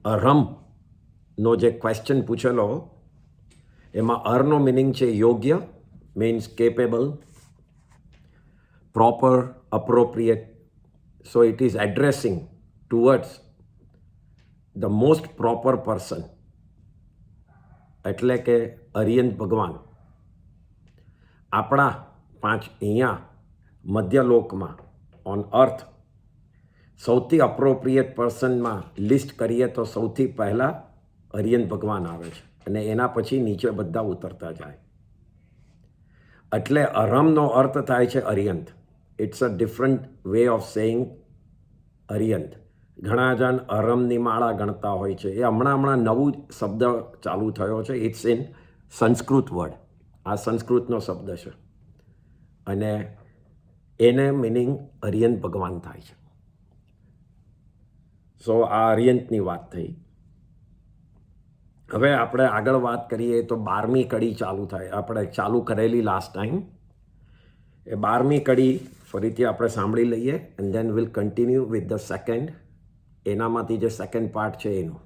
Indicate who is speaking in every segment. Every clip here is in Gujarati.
Speaker 1: અરમનો જે ક્વેશ્ચન પૂછેલો એમાં અરનો મિનિંગ છે યોગ્ય, means capable, proper, appropriate. So it is addressing towards the most proper person, એટલે કે અરિયંત ભગવાન. આપણા અહીંયા મધ્યલોકમાં ઓન અર્થ સૌથી અપ્રોપ્રિએટ પર્સનમાં લિસ્ટ કરીએ તો સૌથી પહેલાં અરિયંત ભગવાન આવે છે અને એના પછી નીચે બધા ઉતરતા જાય. એટલે અરમનો અર્થ થાય છે Arihant. It's a different way of saying Arihant. ઘણા જણ અરમની માળા ગણતા હોય છે. એ હમણાં નવું શબ્દ ચાલુ થયો છે. It's in Sanskrit word. આ સંસ્કૃતનો શબ્દ છે અને એને મિનિંગ અરિયંત ભગવાન થાય છે. સો આ અરિયંતની વાત થઈ. હવે આપણે આગળ વાત કરીએ તો 12મી કડી ચાલુ થાય. આપણે ચાલુ કરેલી લાસ્ટ ટાઈમ. એ 12મી કડી ફરીથી આપણે સાંભળી લઈએ and then will continue with the second. એનામાંથી જે સેકન્ડ પાર્ટ છે એનું.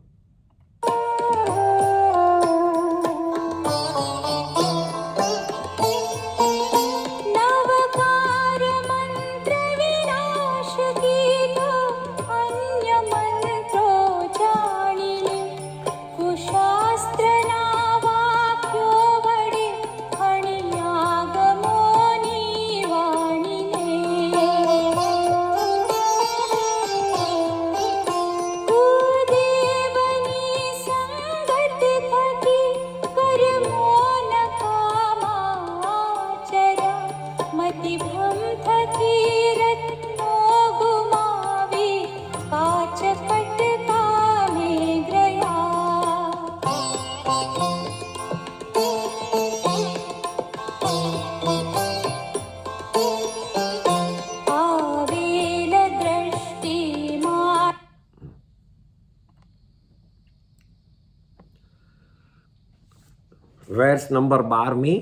Speaker 1: વેર્સ નંબર 12મી,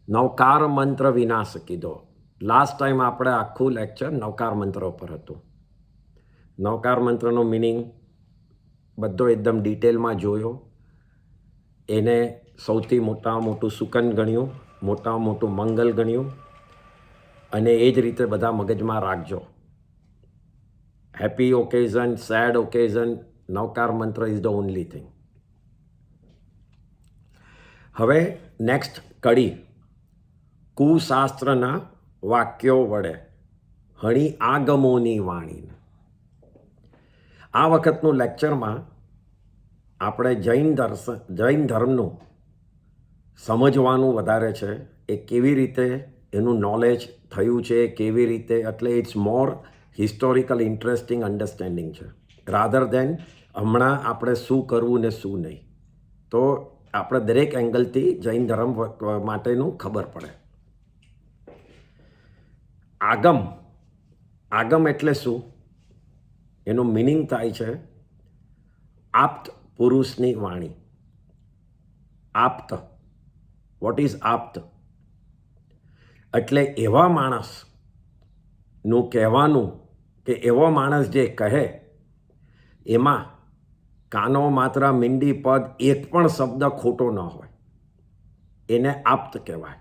Speaker 1: નવકાર મંત્ર વિનાશ કીધો. લાસ્ટ ટાઈમ આપણે આખું લેક્ચર નવકાર મંત્ર પર હતું. નવકાર મંત્રનો મિનિંગ બધો એકદમ ડિટેલમાં જોયો. એને સૌથી મોટું સુકન ગણ્યું, મોટું મંગલ ગણ્યું અને એ જ રીતે બધા મગજમાં રાખજો. હેપી ઓકેઝન, સેડ ઓકેઝન, નવકાર મંત્ર ઇઝ ધ ઓનલી થિંગ. હવે નેક્સ્ટ કડી, કુશાસ્ત્રના વાક્યો વડે હણી આગમોની વાણી. આ વખતનું લેક્ચરમાં આપણે જૈન ધર્મનું સમજવાનું વધારે છે. એ કેવી રીતે એનું નોલેજ થયું છે, કેવી રીતે, એટલે it's more historical interesting understanding છે રાધર દેન હમણાં આપણે શું કરવું ને શું નહીં. તો આપણે દરેક એંગલથી જૈન ધર્મ માટેનું ખબર પડે. આગમ એટલે શું? એનું મિનિંગ થાય છે આપ્ત પુરુષની વાણી. આપ્ત, વોટ ઇઝ આપ્ત? એટલે એવા માણસનું કહેવાનું કે એવો માણસ જે કહે એમાં કાનો, માત્રા, મીંડી, પદ એક પણ શબ્દ ખોટો ન હોય, એને આપ્ત કહેવાય.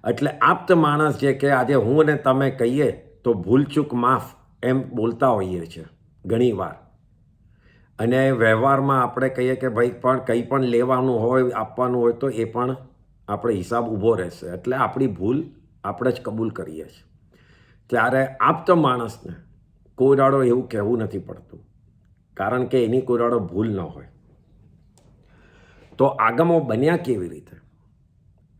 Speaker 1: એટલે આપ્ત માણસ જે કે આજે હું અને તમે કહીએ તો ભૂલચૂક માફ એમ બોલતા હોઈએ છીએ ઘણી વાર. અને વ્યવહારમાં આપણે કહીએ કે ભાઈ પણ કંઈ પણ લેવાનું હોય, આપવાનું હોય તો એ પણ આપણે હિસાબ ઊભો રહેશે. એટલે આપણી ભૂલ આપણે જ કબૂલ કરીએ છીએ. ત્યારે આપ્ત માણસને કોઈ દાડો એવું કહેવું નથી પડતું, કારણ કે એની કોઈ દાડો ભૂલ ન હોય. તો આગમો બન્યા કેવી રીતે?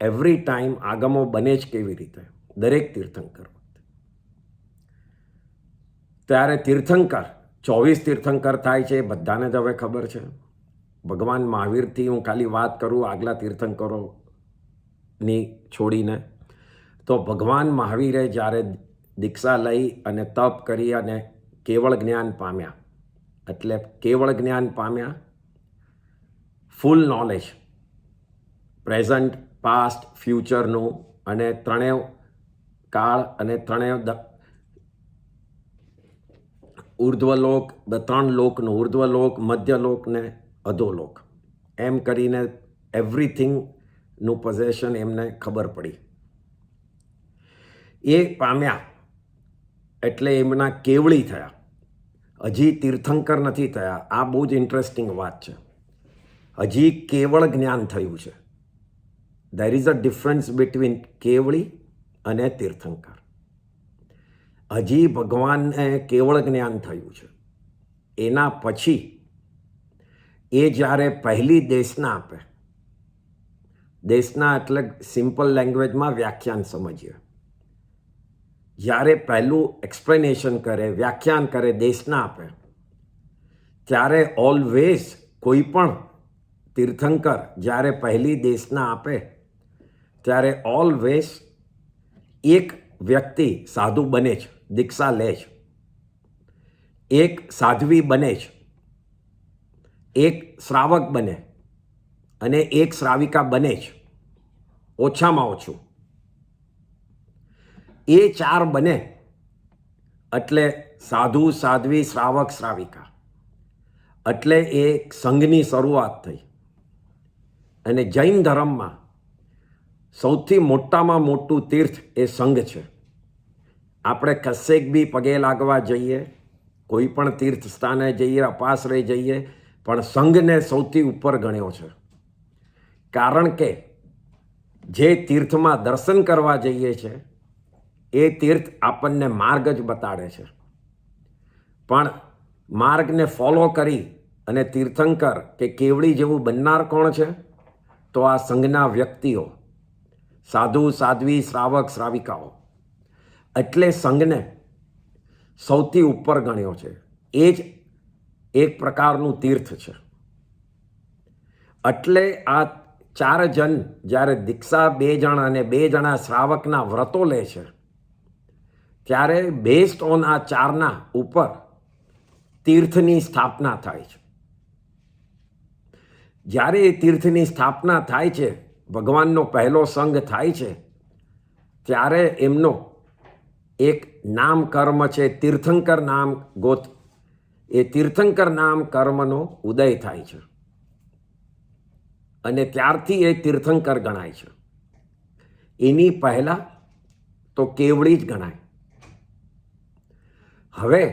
Speaker 1: એવરી ટાઈમ આગમો બને જ કેવી રીતે? દરેક તીર્થંકર વખતે. ત્યારે તીર્થંકર 24 તીર્થંકર થાય છે, એ બધાને જ હવે ખબર છે. ભગવાન મહાવીરથી હું ખાલી વાત કરું આગલા તીર્થંકરોની છોડીને, તો ભગવાન મહાવીરે જ્યારે દીક્ષા લઈ અને તપ કરી અને કેવળ જ્ઞાન પામ્યા, એટલે કેવળ જ્ઞાન પામ્યા, ફૂલ નોલેજ પ્રેઝન્ટ, પાસ્ટ, ફ્યુચરનું અને ત્રણેય કાળ અને ત્રણેય ઉર્ધ્વલોક, 3 લોકનું ઉર્ધ્વલોક, મધ્યલોક ને અધોલોક, એમ કરીને એવરીથિંગનું પોઝેશન એમને ખબર પડી. એ પામ્યા એટલે એમના કેવળી થયા. હજી તીર્થંકર નથી થયા. આ બહુ જ ઇન્ટરેસ્ટિંગ વાત છે. હજી કેવળ જ્ઞાન થયું છે. There is a difference between Kevali અને તીર્થંકર. હજી ભગવાનને કેવળ જ્ઞાન થયું છે. એના પછી એ જ્યારે પહેલી દેશના આપે, દેશના એટલે સિમ્પલ લેંગ્વેજમાં વ્યાખ્યાન સમજીએ, જ્યારે પહેલું એક્સપ્લેનેશન કરે, વ્યાખ્યાન કરે, દેશના આપે, ત્યારે ઓલવેઝ કોઈ પણ તીર્થંકર જ્યારે પહેલી દેશના આપે ત્યારે ઓલવેઝ એક વ્યક્તિ સાધુ બને છે, દીક્ષા લે છે, એક સાધ્વી બને છે, એક શ્રાવક બને અને એક શ્રાવિકા બને છે, ઓછામાં ઓછું. એ 4 બને એટલે સાધુ, સાધ્વી, શ્રાવક, શ્રાવિકા, એટલે એ સંઘની શરૂઆત થઈ. અને જૈન ધર્મમાં સૌથી મોટામાં મોટું તીર્થ એ સંઘ છે. આપણે કશેક બી પગે લાગવા જઈએ, કોઈ પણ તીર્થ સ્થાને જઈએ, અપાશ્રય જઈએ, પણ સંઘને સૌથી ઉપર ગણ્યો છે. કારણ કે જે તીર્થમાં દર્શન કરવા જઈએ છીએ એ તીર્થ આપણને માર્ગ જ બતાડે છે. પણ માર્ગને ફોલો કરી અને તીર્થંકર કે કેવળી જેવું બનનાર કોણ છે? તો આ સંઘના વ્યક્તિઓ, સાધુ, સાધ્વી, શ્રાવક, શ્રાવિકાઓ. એટલે સંઘને સૌથી ઉપર ગણ્યો છે. એ જ એક પ્રકારનું તીર્થ છે. એટલે આ 4 જણ જ્યારે દીક્ષા 2 જણા અને 2 જણા શ્રાવકના વ્રતો લે છે ત્યારે બેઝડ ઓન આ 4ના ઉપર તીર્થની સ્થાપના થાય છે. જ્યારે એ તીર્થની સ્થાપના થાય છે, ભગવાનનો પહેલો સંઘ થાય છે, ત્યારે એમનો એક નામ કર્મ છે, તીર્થંકર નામ ગોત. એ તીર્થંકર નામ કર્મનો ઉદય થાય છે અને ત્યારથી એ તીર્થંકર ગણાય છે. એની પહેલા તો કેવળી જ ગણાય. હવે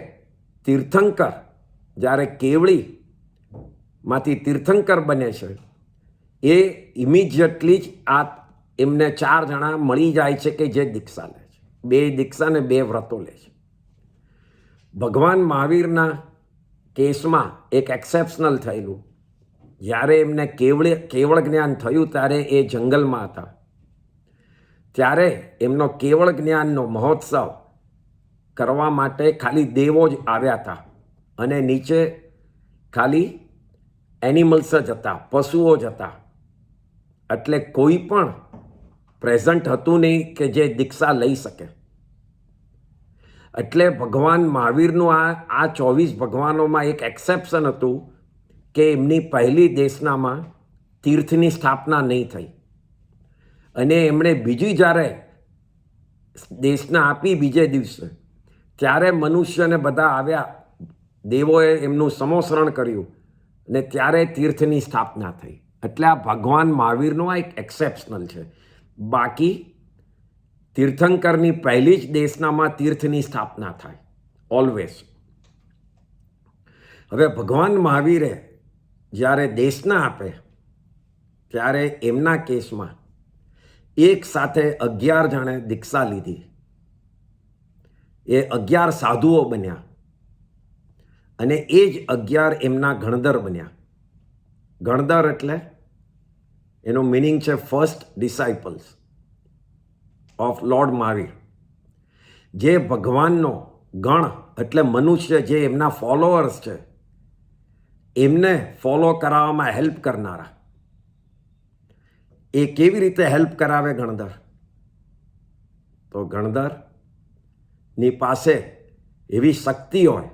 Speaker 1: તીર્થંકર જ્યારે કેવળીમાંથી તીર્થંકર બને છે એ ઇમિડિયેટલી જ આ એમને 4 જણા મળી જાય છે કે જે દીક્ષા લે છે. 2 દીક્ષા ને 2 વ્રતો લે છે. ભગવાન મહાવીરના કેસમાં એક એક્સેપ્શનલ થયેલું. જ્યારે એમને કેવળ જ્ઞાન થયું ત્યારે એ જંગલમાં હતા. ત્યારે એમનો કેવળ જ્ઞાનનો મહોત્સવ કરવા માટે ખાલી દેવો જ આવ્યા હતા અને નીચે ખાલી એનિમલ્સ જ હતા, પશુઓ જ હતા. એટલે કોઈ પણ પ્રેઝન્ટ હતું નહીં કે જે દીક્ષા લઈ શકે. એટલે ભગવાન મહાવીરનું આ 24 ભગવાનોમાં એક એક્સેપ્શન હતું કે એમની પહેલી દેશનામાં તીર્થની સ્થાપના નહીં થઈ. અને એમણે બીજી જ્યારે દેશના આપી બીજે દિવસે, ત્યારે મનુષ્યને બધા આવ્યા, દેવોએ એમનું સમોસરણ કર્યું અને ત્યારે તીર્થની સ્થાપના થઈ. એટલે આ ભગવાન મહાવીરનું આ એક એક્સેપ્શનલ છે. બાકી તીર્થંકરની પહેલી જ દેશનામાં તીર્થની સ્થાપના થાય ઓલવેઝ. હવે ભગવાન મહાવીરે જ્યારે દેશના આપે ત્યારે એમના કેસમાં એક સાથે 11 જણે દીક્ષા લીધી. એ 11 સાધુઓ બન્યા અને એ જ 11 એમના ગણધર બન્યા. ગણધર એટલે એનું મિનિંગ છે first disciples of lord Mahavir. જે ભગવાનનો ગણ એટલે મનુષ્ય, જે એમના ફોલોઅર્સ છે, એમને ફોલો કરાવવામાં હેલ્પ કરનારા. એ કેવી રીતે હેલ્પ કરાવે ગણધર? તો ગણધરની પાસે એવી શક્તિ હોય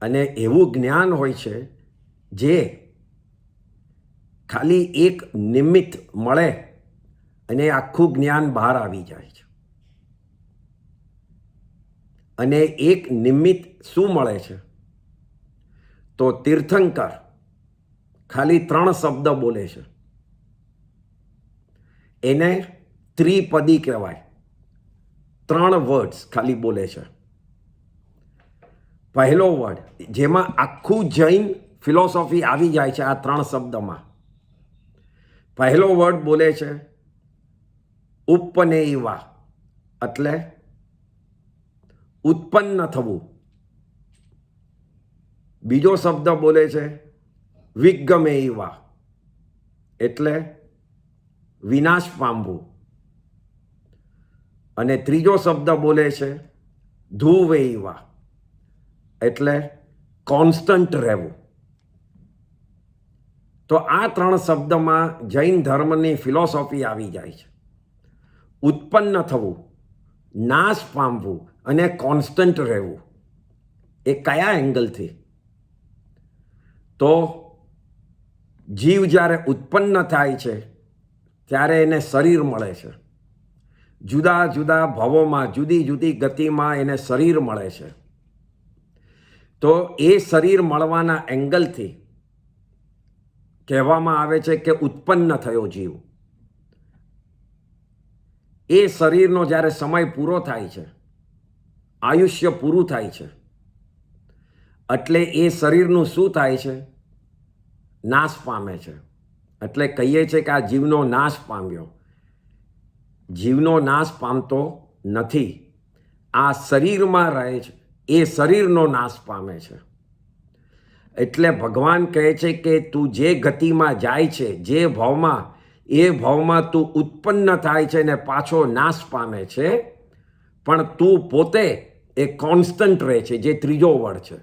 Speaker 1: અને એવું જ્ઞાન હોય છે જે ખાલી એક નિમિત્ત મળે અને આખું જ્ઞાન બહાર આવી જાય છે. અને એક નિમિત્ત શું મળે છે? તો તીર્થંકર ખાલી 3 શબ્દ બોલે છે, એને ત્રિપદી કહેવાય. 3 વર્ડ્સ ખાલી બોલે છે. પહેલો વર્ડ જેમાં આખું જૈન ફિલોસોફી આવી જાય છે આ 3 શબ્દમાં. પહેલો વર્ડ બોલે છે ઉપનેયવા, એટલે ઉત્પન્ન થવું. બીજો શબ્દ બોલે છે વિગમેયવા, એટલે વિનાશ પામવું. અને ત્રીજો શબ્દ બોલે છે ધ્રુવેયવા, એટલે કોન્સ્ટન્ટ રહેવું. તો આ 3 શબ્દમાં જૈન ધર્મની ફિલોસોફી આવી જાય છે. ઉત્પન્ન થવું, નાશ પામવું અને કોન્સ્ટન્ટ રહેવું. એ કયા એંગલથી? તો જીવ જ્યારે ઉત્પન્ન થાય છે ત્યારે એને શરીર મળે છે. જુદા જુદા ભવોમાં, જુદી જુદી ગતિમાં એને શરીર મળે છે. તો એ શરીર મળવાના એંગલથી કહેવામાં આવે છે કે ઉત્પન્ન થયો જીવ. એ શરીરનો જ્યારે સમય પૂરો થાય છે, આયુષ્ય પૂરું થાય છે, એટલે એ શરીરનું શું થાય છે? નાશ પામે છે. એટલે કહીએ છીએ કે આ જીવનો નાશ પામ્યો. જીવનો નાશ પામતો નથી, આ શરીરમાં રહે છે, એ શરીરનો નાશ પામે છે. એટલે ભગવાન કહે છે કે તું જે ગતિમાં જાય છે, જે ભાવમાં, એ ભાવમાં તું ઉત્પન્ન થાય છે ને પાછો નાશ પામે છે, પણ તું પોતે એ કોન્સ્ટન્ટ રહે છે, જે ત્રીજો વર્ડ છે.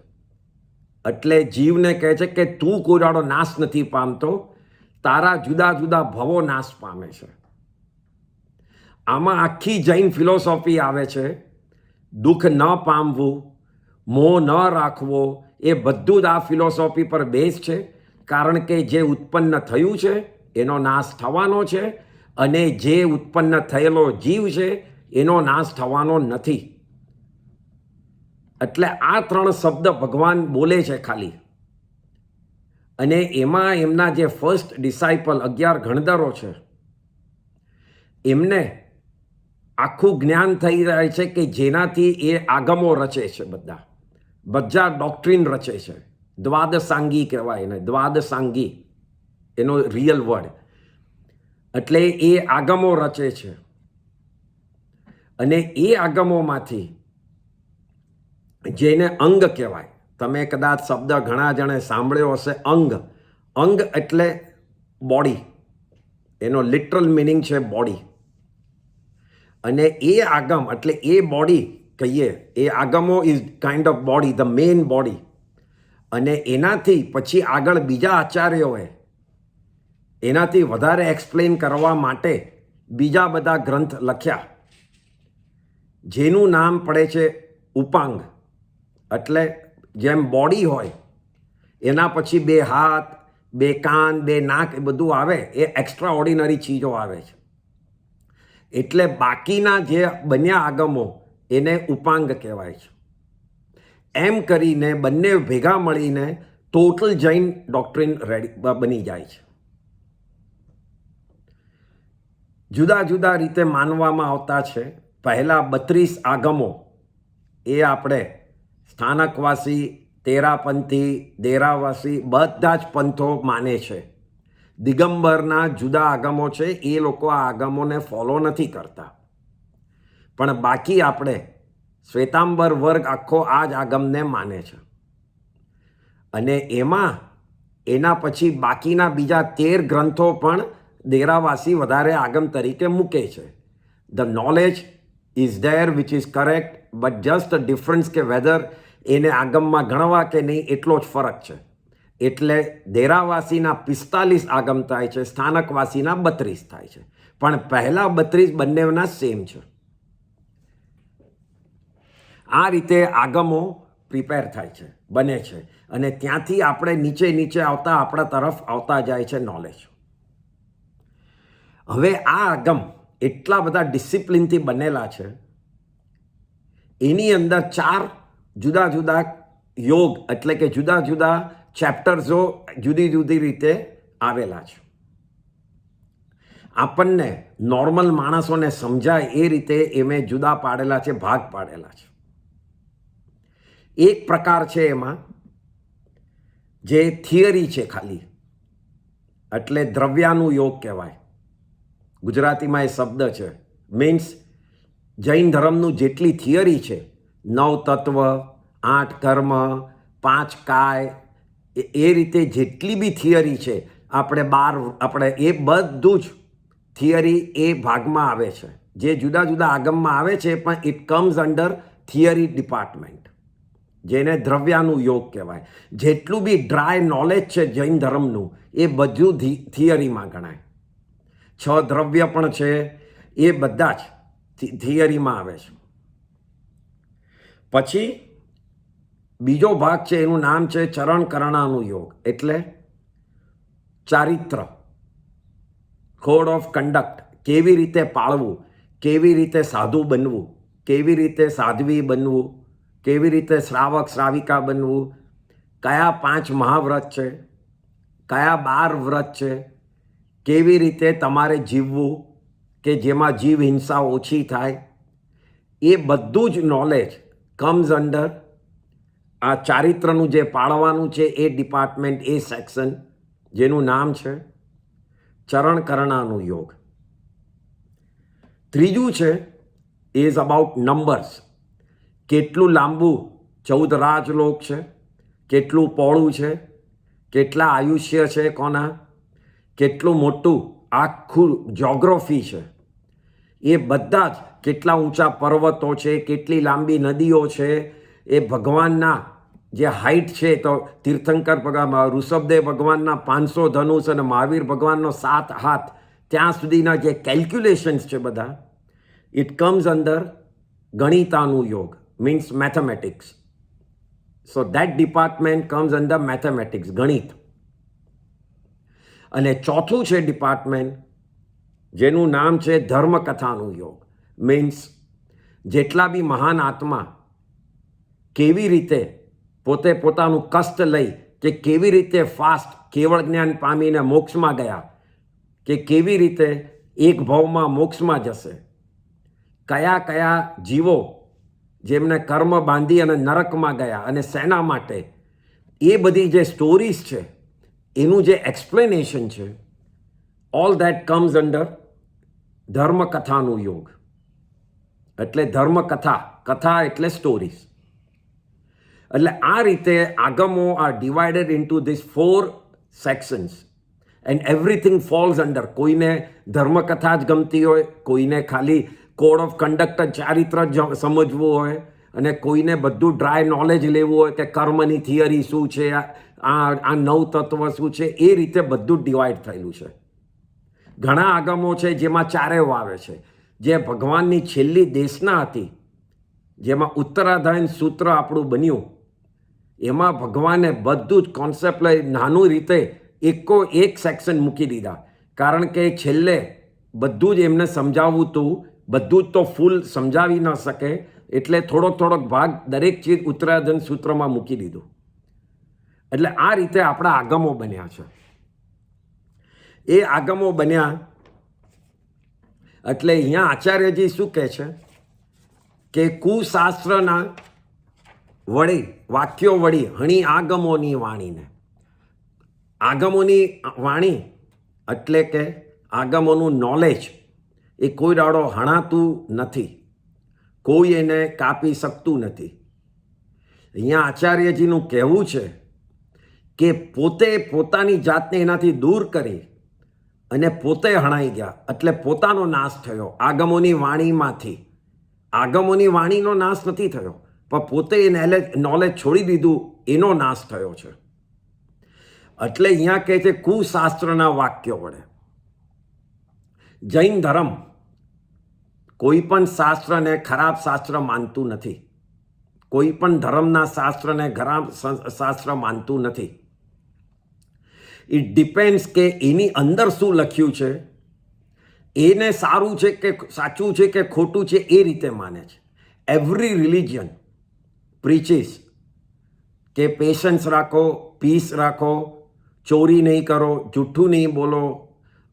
Speaker 1: એટલે જીવને કહે છે કે તું કોઈ દાડો નાશ નથી પામતો, તારા જુદા જુદા ભવો નાશ પામે છે. આમાં આખી જૈન ફિલોસોફી આવે છે. દુઃખ ન પામવું, મોહ ન રાખવો, એ બધું જ આ ફિલોસોફી પર બેઝ છે. કારણ કે જે ઉત્પન્ન થયું છે એનો નાશ થવાનો છે, અને જે ઉત્પન્ન થયેલો જીવ છે એનો નાશ થવાનો નથી. એટલે આ 3 શબ્દ ભગવાન બોલે છે ખાલી. અને એમાં એમના જે ફર્સ્ટ ડિસાઇપલ 11 ગણધરો છે, એમને આખું જ્ઞાન થઈ જાય છે કે જેનાથી એ આગમો રચે છે. બધા ડોક્ટ્રીન રચે છે. દ્વાદશાંગી કહેવાય એને, દ્વાદશાંગી એનો રિયલ વર્ડ. એટલે એ આગમો રચે છે. અને એ આગમોમાંથી જેને અંગ કહેવાય, તમે કદાચ શબ્દ ઘણા જણે સાંભળ્યો હશે અંગ. અંગ એટલે બોડી, એનો લિટરલ મિનિંગ છે બોડી. અને એ આગમ એટલે એ બોડી કહીએ, એ આગમો is kind of body, the main body. અને એનાથી પછી આગળ બીજા આચાર્યોએ એનાથી વધારે એક્સપ્લેન કરવા માટે બીજા બધા ગ્રંથ લખ્યા, જેનું નામ પડે છે ઉપાંગ. એટલે જેમ બોડી હોય એના પછી 2 હાથ, 2 કાન, 2 નાક, એ બધું આવે, એ એક્સ્ટ્રા ઓર્ડિનરી ચીજો આવે છે. એટલે બાકીના જે બન્યા આગમો એને ઉપાંગ કહેવાય છે. એમ કરીને બંને ભેગા મળીને ટોટલ જૈન ડોક્ટ્રીન બની જાય છે. જુદા જુદા રીતે માનવામાં આવતા છે. પહેલા 32 આગમો એ આપણે સ્થાનકવાસી, તેરાપંથી, દેરાવાસી બધા જ પંથો માને છે. દિગંબરના જુદા આગમો છે, એ લોકો આ આગમોને ફોલો નથી કરતા. પણ બાકી આપણે શ્વેતાંબર વર્ગ આખો આ જ આગમને માને છે. અને એમાં એના પછી બાકીના બીજા 13 ગ્રંથો પણ દેરાવાસી વધારે આગમ તરીકે મૂકે છે. The knowledge is there which is correct, but just difference કે વેધર એને આગમમાં ગણવા કે નહીં એટલો જ ફરક છે. એટલે દેરાવાસીના 45 આગમ થાય છે, સ્થાનકવાસીના 32 થાય છે. પણ પહેલા 32 બંનેના સેમ છે. આ રીતે આગમો પ્રિપેર થાય છે, બને છે. અને ત્યાંથી આપણે નીચે નીચે આવતા આપણા તરફ આવતા જાય છે નોલેજ. હવે આ આગમ એટલા બધા ડિસિપ્લિનથી બનેલા છે એની અંદર 4 જુદા જુદા યોગ એટલે કે જુદા જુદા ચેપ્ટર્સો જુદી જુદી રીતે આવેલા છે. આપણને નોર્મલ માણસોને સમજાય એ રીતે એમે જુદા પાડેલા છે, ભાગ પાડેલા છે. એક પ્રકાર છે એમાં જે થિયરી છે ખાલી, એટલે દ્રવ્યાનું યોગ કહેવાય. ગુજરાતીમાં એ શબ્દ છે. મીન્સ જૈન ધર્મનું જેટલી થિયરી છે, 9 તત્વ, 8 કર્મ, 5 કાય, એ રીતે જેટલી બી થિયરી છે, આપણે એ બધું જ થિયરી એ ભાગમાં આવે છે. જે જુદા જુદા આગમમાં આવે છે, પણ it comes under theory department, જેને દ્રવ્યાનું યોગ કહેવાય. જેટલું બી ડ્રાય નોલેજ છે જૈન ધર્મનું, એ બધું થિયરીમાં ગણાય. 6 દ્રવ્ય પણ છે, એ બધા જ થિયરીમાં આવે છે. પછી બીજો ભાગ છે, એનું નામ છે ચરણ કરણાનું યોગ, એટલે ચારિત્ર, કોડ ઓફ કન્ડક્ટ, કેવી રીતે પાળવું, કેવી રીતે સાધુ બનવું, કેવી રીતે સાધ્વી બનવું, કેવી રીતે શ્રાવક શ્રાવિકા બનવું, કયા 5 મહાવ્રત છે, કયા 12 વ્રત છે, કેવી રીતે તમારે જીવવું કે જેમાં જીવ હિંસા ઓછી થાય, એ બધું જ નોલેજ કમ્સ અંડર આ ચારિત્રનું જે પાળવાનું છે એ ડિપાર્ટમેન્ટ, એ સેક્શન, જેનું નામ છે ચરણ કરણાનું યોગ. ત્રીજું છે ઇઝ અબાઉટ નંબર્સ. કેટલું લાંબુ 14 રાજલોક છે, કેટલું પહોળું છે, કેટલા આયુષ્ય છે કોના, કેટલું મોટું આખું જ્યોગ્રાફી છે, એ બધા જ કેટલા ઊંચા પર્વતો છે, કેટલી લાંબી નદીઓ છે, એ ભગવાનના જે હાઈટ છે, તો તીર્થંકર ભગવાન ઋષભદેવ ભગવાનના 500 ધનુષ અને મહાવીર ભગવાનનો 7 હાથ, ત્યાં સુધીના જે કેલ્ક્યુલેશન્સ છે બધા, ઇટ કમ્સ અંડર ગણિતાનું યોગ, means mathematics. So that department comes under mathematics, ગણિત. અને ચોથું છે ડિપાર્ટમેન્ટ, જેનું નામ છે ધર્મકથાનું યોગ. મીન્સ જેટલા બી મહાન આત્મા કેવી રીતે પોતે પોતાનું કષ્ટ લઈ કે કેવી રીતે ફાસ્ટ કેવળ જ્ઞાન પામીને મોક્ષમાં ગયા, કે કેવી રીતે એક ભાવમાં મોક્ષમાં જશે, કયા કયા જીવો જેમને કર્મ બાંધી અને નરકમાં ગયા અને શેના માટે, એ બધી જે સ્ટોરીઝ છે, એનું જે એક્સપ્લેનેશન છે, ઓલ દેટ કમ્સ અંડર ધર્મકથાનું યોગ. એટલે ધર્મકથા, કથા એટલે સ્ટોરીઝ. એટલે આ રીતે આગમો are divided into this 4 sections and everything falls under. કોઈને ધર્મકથા જ ગમતી હોય, કોઈને ખાલી કોડ ઓફ કન્ડક્ટ ચારિત્ર જ સમજવું હોય, અને કોઈને બધું ડ્રાય નોલેજ લેવું હોય કે કર્મની થિયરી શું છે, આ 9 તત્વ શું છે, એ રીતે બધું ડિવાઈડ થયેલું છે. ઘણા આગમો છે જેમાં 4 આવે છે. જે ભગવાનની છેલ્લી દેશના હતી, જેમાં ઉત્તરાધાયન સૂત્ર આપણું બન્યું, એમાં ભગવાને બધું જ કોન્સેપ્ટ લઈ નાનું રીતે એક સેક્શન મૂકી દીધા. કારણ કે છેલ્લે બધું જ એમને સમજાવવું હતું, બધું જ તો ફૂલ સમજાવી ન શકે, એટલે થોડોક ભાગ દરેક ચીજ ઉત્તરાધાયન સૂત્રમાં મૂકી દીધું. એટલે આ રીતે આપણા આગમો બન્યા છે. એ આગમો બન્યા એટલે અહીંયા આચાર્યજી શું કહે છે કે કુશાસ્ત્રના વળી વાક્યો વળી હણી આગમોની વાણીને. આગમોની વાણી એટલે કે આગમોનું નોલેજ એ કોઈ દાડો હણાતું નથી, કોઈ એને કાપી શકતું નથી. અહીંયા આચાર્યજીનું કહેવું છે કે પોતે પોતાની જાતને એનાથી દૂર કરી અને પોતે હણાઈ ગયા, એટલે પોતાનો નાશ થયો આગમોની વાણીમાંથી. આગમોની વાણીનો નાશ નથી થયો, પણ પોતે એ નોલેજ છોડી દીધું, એનો નાશ થયો છે. એટલે અહીંયા કહે છે કુશાસ્ત્રના વાક્યો વડે. જૈન ધર્મ કોઈ પણ શાસ્ત્રને ખરાબ શાસ્ત્ર માનતું નથી, કોઈ પણ ધર્મના શાસ્ત્રને ખરાબ શાસ્ત્ર માનતું નથી. ઇટ ડિપેન્ડ્સ કે એની અંદર શું લખ્યું છે, એને સારું છે કે સાચું છે કે ખોટું છે, એ રીતે માને છે. એવરી રિલિજન પ્રીચીસ કે પેશન્સ રાખો, પીસ રાખો, ચોરી નહીં કરો, જૂઠું નહીં બોલો,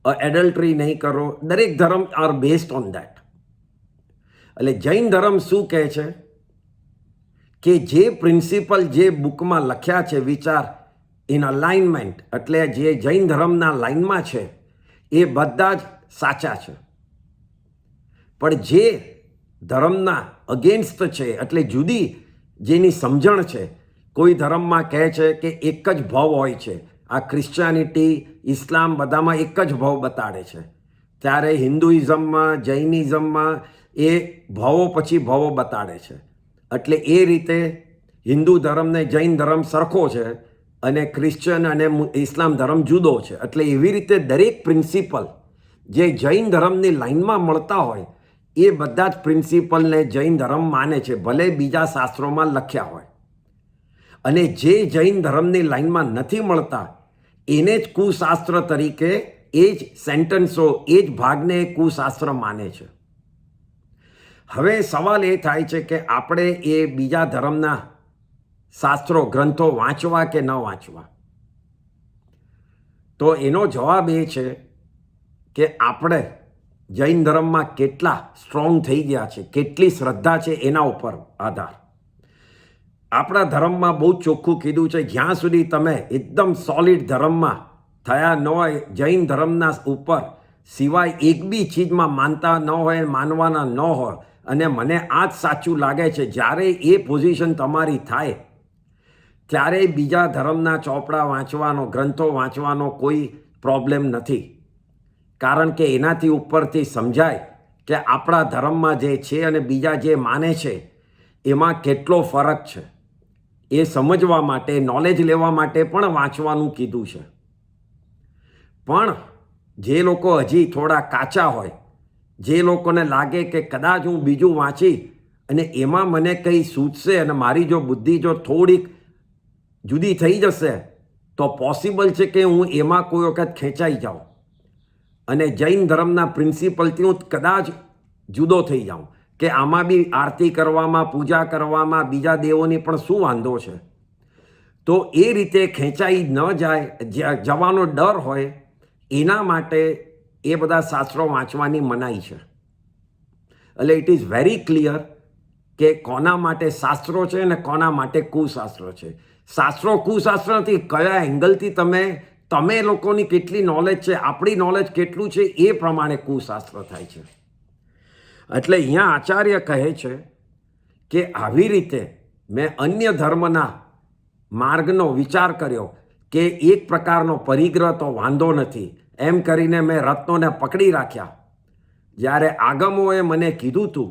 Speaker 1: એડલ્ટરી નહીં કરો. દરેક ધર્મ આર બેઝડ ઓન દેટ. એટલે જૈન ધર્મ શું કહે છે કે જે પ્રિન્સિપલ જે બુકમાં લખ્યા છે, વિચાર ઇન અલાઇનમેન્ટ, એટલે જે જૈન ધર્મના લાઇનમાં છે એ બધા જ સાચા છે. પણ જે ધર્મના અગેન્સ્ટ છે, એટલે જુદી જેની સમજણ છે, કોઈ ધર્મમાં કહે છે કે એક જ ભાવ હોય છે, આ ક્રિશ્ચિયાનિટી, ઇસ્લામ બધામાં એક જ ભાવ બતાડે છે, ત્યારે હિન્દુઇઝમમાં, જૈનિઝમમાં એ ભાવો પછી ભાવો બતાડે છે. એટલે એ રીતે હિન્દુ ધર્મ ને જૈન ધર્મ સરખો છે અને ક્રિશ્ચિયન અને ઇસ્લામ ધર્મ જુદો છે. એટલે એવી રીતે દરેક પ્રિન્સિપલ જે જૈન ધર્મની લાઇનમાં મળતા હોય એ બધા જ પ્રિન્સિપલને જૈન ધર્મ માને છે, ભલે બીજા શાસ્ત્રોમાં લખ્યા હોય. અને જે જૈન ધર્મની લાઇનમાં નથી મળતા એને જ કુશાસ્ત્ર તરીકે એ જ સેન્ટન્સો, એ જ ભાગને કુશાસ્ત્ર માને છે. હવે સવાલ એ થાય છે કે આપણે એ બીજા ધર્મના શાસ્ત્રો, ગ્રંથો વાંચવા કે ન વાંચવા? તો એનો જવાબ એ છે કે આપણે જૈન ધર્મમાં કેટલા સ્ટ્રોંગ થઈ ગયા છે, કેટલી શ્રદ્ધા છે એના ઉપર આધાર. આપણા ધર્મમાં બહુ ચોખ્ખું કીધું છે, જ્યાં સુધી તમે એકદમ સોલિડ ધર્મમાં થયા ન હોય, જૈન ધર્મના ઉપર સિવાય એક બી ચીજમાં માનતા ન હોય, માનવાના ન હોય, અને મને આ જ સાચું લાગે છે, જ્યારે એ પોઝિશન તમારી થાય ત્યારે બીજા ધર્મના ચોપડા વાંચવાનો, ગ્રંથો વાંચવાનો કોઈ પ્રોબ્લેમ નથી. કારણ કે એનાથી ઉપરથી સમજાય કે આપણા ધર્મમાં જે છે અને બીજા જે માને છે એમાં કેટલો ફરક છે. એ સમજવા માટે, નોલેજ લેવા માટે પણ વાંચવાનું કીધું છે. પણ જે લોકો હજી થોડા કાચા હોય, જે લોકોને લાગે કે કદાચ હું બીજું વાંચી અને એમાં મને કંઈ સૂચશે અને મારી જો બુદ્ધિ જો થોડીક જુદી થઈ જશે તો પોસિબલ છે કે હું એમાં કોઈ વખત ખેંચાઈ જાઉં અને જૈન ધર્મના પ્રિન્સિપલથી હું કદાચ જુદો થઈ જાઉં કે આમાં બી આરતી કરવામાં, પૂજા કરવામાં બીજા દેવોની પણ શું વાંધો છે. તો એ રીતે ખેંચાઈ ન જાય, જવાનો ડર હોય, એના માટે એ બધા શાસ્ત્રો વાંચવાની મનાઈ છે. એટલે ઇટ ઇઝ વેરી ક્લિયર કે કોના માટે શાસ્ત્રો છે અને કોના માટે કુશાસ્ત્રો છે. શાસ્ત્રો કુશાસ્ત્ર નથી, કયા એંગલથી તમે લોકોની કેટલી નોલેજ છે, આપણી નોલેજ કેટલું છે એ પ્રમાણે કુશાસ્ત્ર થાય છે. એટલે અહીંયા આચાર્ય કહે છે કે આવી રીતે મેં અન્ય ધર્મના માર્ગનો વિચાર કર્યો કે એક પ્રકારનો પરિગ્રહ તો વાંધો નથી, એમ કરીને મેં રત્નોને પકડી રાખ્યા. જ્યારે આગમોએ મને કીધું હતું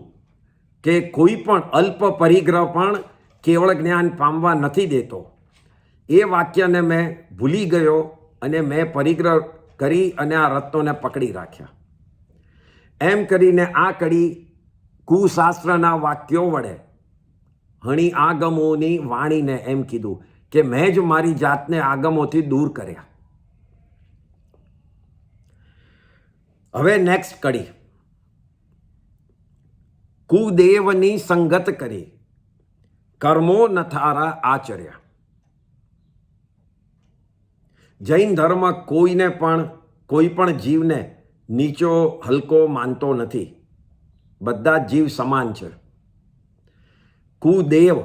Speaker 1: કે કોઈ પણ અલ્પ પરિગ્રહ પણ કેવળ જ્ઞાન પામવા નથી દેતો, એ વાક્યને મેં ભૂલી ગયો અને મેં પરિગ્રહ કરી અને આ રત્નોને પકડી રાખ્યા. એમ કરીને આ કડી કુશાસ્ત્રના વાક્યો વડે હણી આગમોની વાણીને એમ કીધું કે મેં જ મારી જાતને આગમોથી દૂર કર્યા. હવે નેક્સ્ટ કડી, કુદેવની સંગત કરી કર્મો નથારા આચર્યા. જૈન ધર્મ કોઈને પણ, કોઈ પણ જીવને નીચો હલકો માનતો નથી, બધા જ જીવ સમાન છે. કુદેવ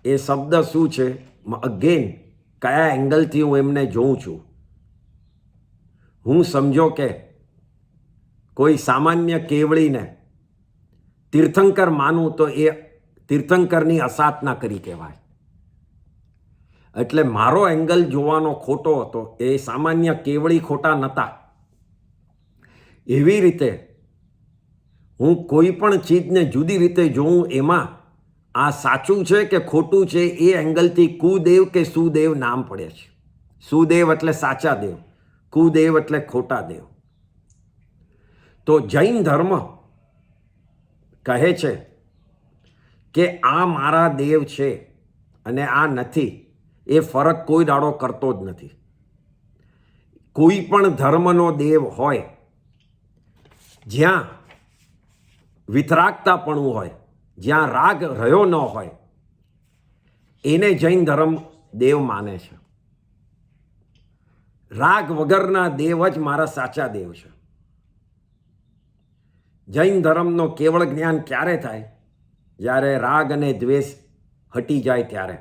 Speaker 1: એ શબ્દ શું છે, અગેન કયા એંગલથી હું એમને જોઉં છું. હું સમજો કે કોઈ સામાન્ય કેવળીને તીર્થંકર માનું તો એ તીર્થંકરની અસાધના કરી કહેવાય. એટલે મારો એંગલ જોવાનો ખોટો હતો, એ સામાન્ય કેવળી ખોટા નહોતા. એવી રીતે હું કોઈ પણ ચીજને જુદી રીતે જોઉં, એમાં આ સાચું છે કે ખોટું છે એ એંગલથી કુદેવ કે સુદેવ નામ પડે છે. સુદેવ એટલે સાચા દેવ, કુદેવ એટલે ખોટા દેવ. તો જૈન ધર્મ કહે છે કે આ મારા દેવ છે અને આ નથી, એ ફરક કોઈ દાડો કરતો જ નથી. કોઈ પણ ધર્મનો દેવ હોય, જ્યાં વિતરાગતાપણું હોય, જ્યાં રાગ રહ્યો ન હોય એને જૈન ધર્મ દેવ માને છે. રાગ વગરના દેવ જ મારા સાચા દેવ છે. જૈન ધર્મનો કેવળ જ્ઞાન ક્યારે થાય? જ્યારે રાગ અને દ્વેષ હટી જાય ત્યારે.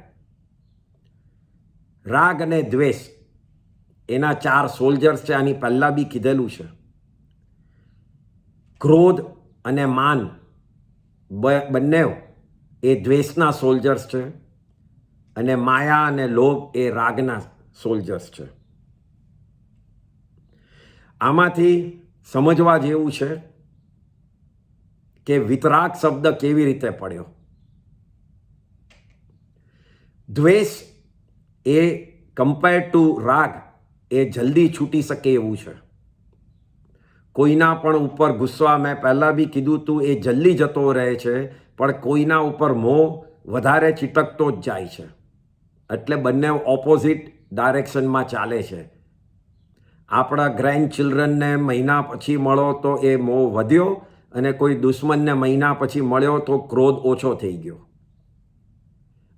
Speaker 1: રાગ અને દ્વેષ એના 4 સોલ્જર્સ છે. આની પહેલાં બી કીધેલું છે. ક્રોધ અને માન બંને એ દ્વેષના સોલ્જર્સ છે અને માયા અને લોભ એ રાગના સોલ્જર્સ છે. આમાંથી સમજવા જેવું છે કે વિતરાગ શબ્દ કેવી રીતે પડ્યો. દ્વેષ એ કમ્પેર ટુ રાગ એ જલ્દી છૂટી શકે એવું છે. કોઈના પણ ઉપર ગુસ્સા, મેં પહેલાં બી કીધું હતું, એ જલ્દી જતો રહે છે, પણ કોઈના ઉપર મોહ વધારે ચીટકતો જ જાય છે. એટલે બંને ઓપોઝિટ ડાયરેક્શનમાં ચાલે છે. આપણા ગ્રેન્ડ ચિલ્ડ્રનને મહિના પછી મળો તો એ મોહ વધ્યો, અને કોઈ દુશ્મનને મહિના પછી મળ્યો તો ક્રોધ ઓછો થઈ ગયો.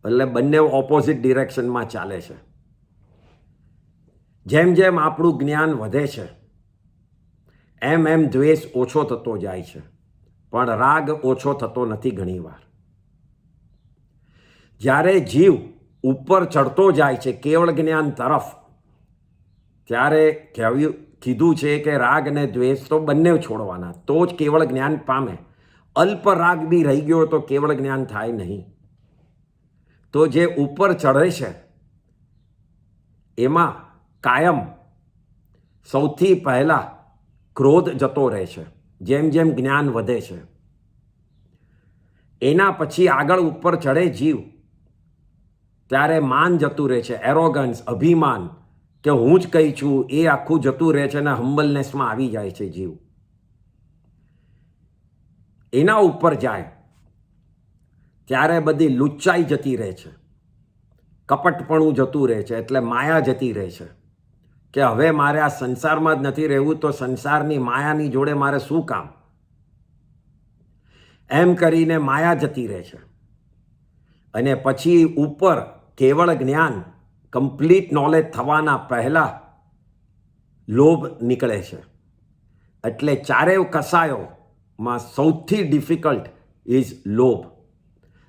Speaker 1: એટલે બંને ઓપોઝિટ ડિરેક્શનમાં ચાલે છે. જેમ જેમ આપણું જ્ઞાન વધે છે એમ એમ દ્વેષ ઓછો થતો જાય છે, પણ રાગ ઓછો થતો નથી. ઘણીવાર જ્યારે જીવ ઉપર ચડતો જાય છે કેવળ જ્ઞાન તરફ, ત્યારે કીધું છે કે રાગ અને દ્વેષ તો બંને છોડવાના, તો જ કેવળ જ્ઞાન પામે. અલ્પ રાગ બી રહી ગયો તો કેવળ જ્ઞાન થાય નહીં. તો જે ઉપર ચડે છે એમાં કાયમ સૌથી પહેલા ક્રોધ જતો રહે છે. જેમ જેમ જ્ઞાન વધે છે એના પછી આગળ ઉપર ચડે જીવ, ત્યારે માન જતું રહે છે, એરોગન્સ, અભિમાન, કે હું જ કઈ છું, એ આખું જતું રહે છે અને હમ્બલનેસમાં આવી જાય છે જીવ. એના ઉપર જાય ત્યારે બધી લુચ્ચાઈ જતી રહે છે, કપટપણું જતું રહે છે, એટલે માયા જતી રહે છે કે હવે મારે આ સંસારમાં જ નથી રહેવું, તો સંસારની માયાની જોડે મારે શું કામ? એમ કરીને માયા જતી રહે છે. અને પછી ઉપર કેવળ જ્ઞાન, કમ્પ્લીટ નોલેજ થવાના પહેલા લોભ નીકળે છે. એટલે ચારેય કસાયોમાં સૌથી ડિફિકલ્ટ ઇઝ લોભ.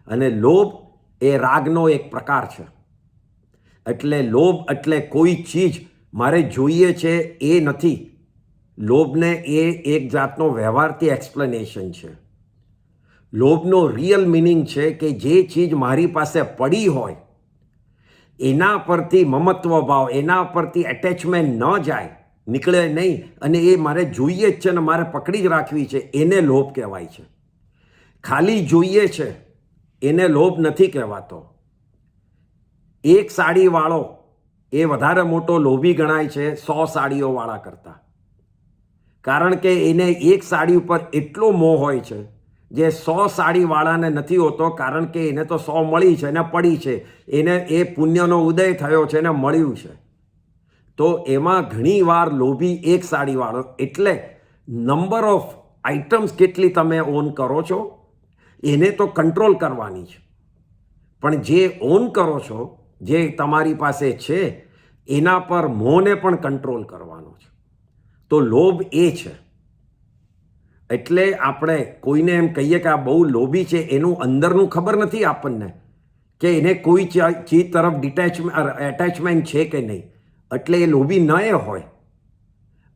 Speaker 1: અને લોભ એ રાગનો એક પ્રકાર છે. એટલે લોભ એટલે કોઈ ચીજ મારે જોઈએ છે એ નથી. લોભને એ એક જાતનો વ્યવહારથી એક્સપ્લેનેશન છે. લોભનો રિયલ મિનિંગ છે કે જે ચીજ મારી પાસે પડી હોય એના પરથી મમત્વ ભાવ, એના પરથી એટેચમેન્ટ ન જાય, નીકળે નહીં, અને એ મારે જોઈએ જ છે ને મારે પકડી જ રાખવી છે, એને લોભ કહેવાય છે. ખાલી જોઈએ છે એને લોભ નથી કહેવાતો. એક સાડીવાળો એ વધારે મોટો લોભી ગણાય છે 100 સાડીઓવાળા કરતાં. કારણ કે એને એક સાડી ઉપર એટલો મોહ હોય છે જે 100 સાડીવાળાને નથી હોતો, કારણ કે એને તો 100 મળી છે, એને પડી છે, એને એ પુણ્યનો ઉદય થયો છે, એને મળ્યું છે. તો એમાં ઘણીવાર લોભી એક સાડીવાળો, એટલે નંબર ઓફ આઇટમ્સ કેટલી તમે ઓન કરો છો એને તો કંટ્રોલ કરવાની છે, પણ જે ઓન કરો છો, જે તમારી પાસે છે, એના પર મોહને પણ કંટ્રોલ કરવાનો છે. તો લોભ એ છે. એટલે આપણે કોઈને એમ કહીએ કે આ બહુ લોભી છે, એનું અંદરનું ખબર નથી આપણને કે એને કોઈ ચીજ તરફ એટેચમેન્ટ છે કે નહીં. એટલે એ લોભી ન એ હોય.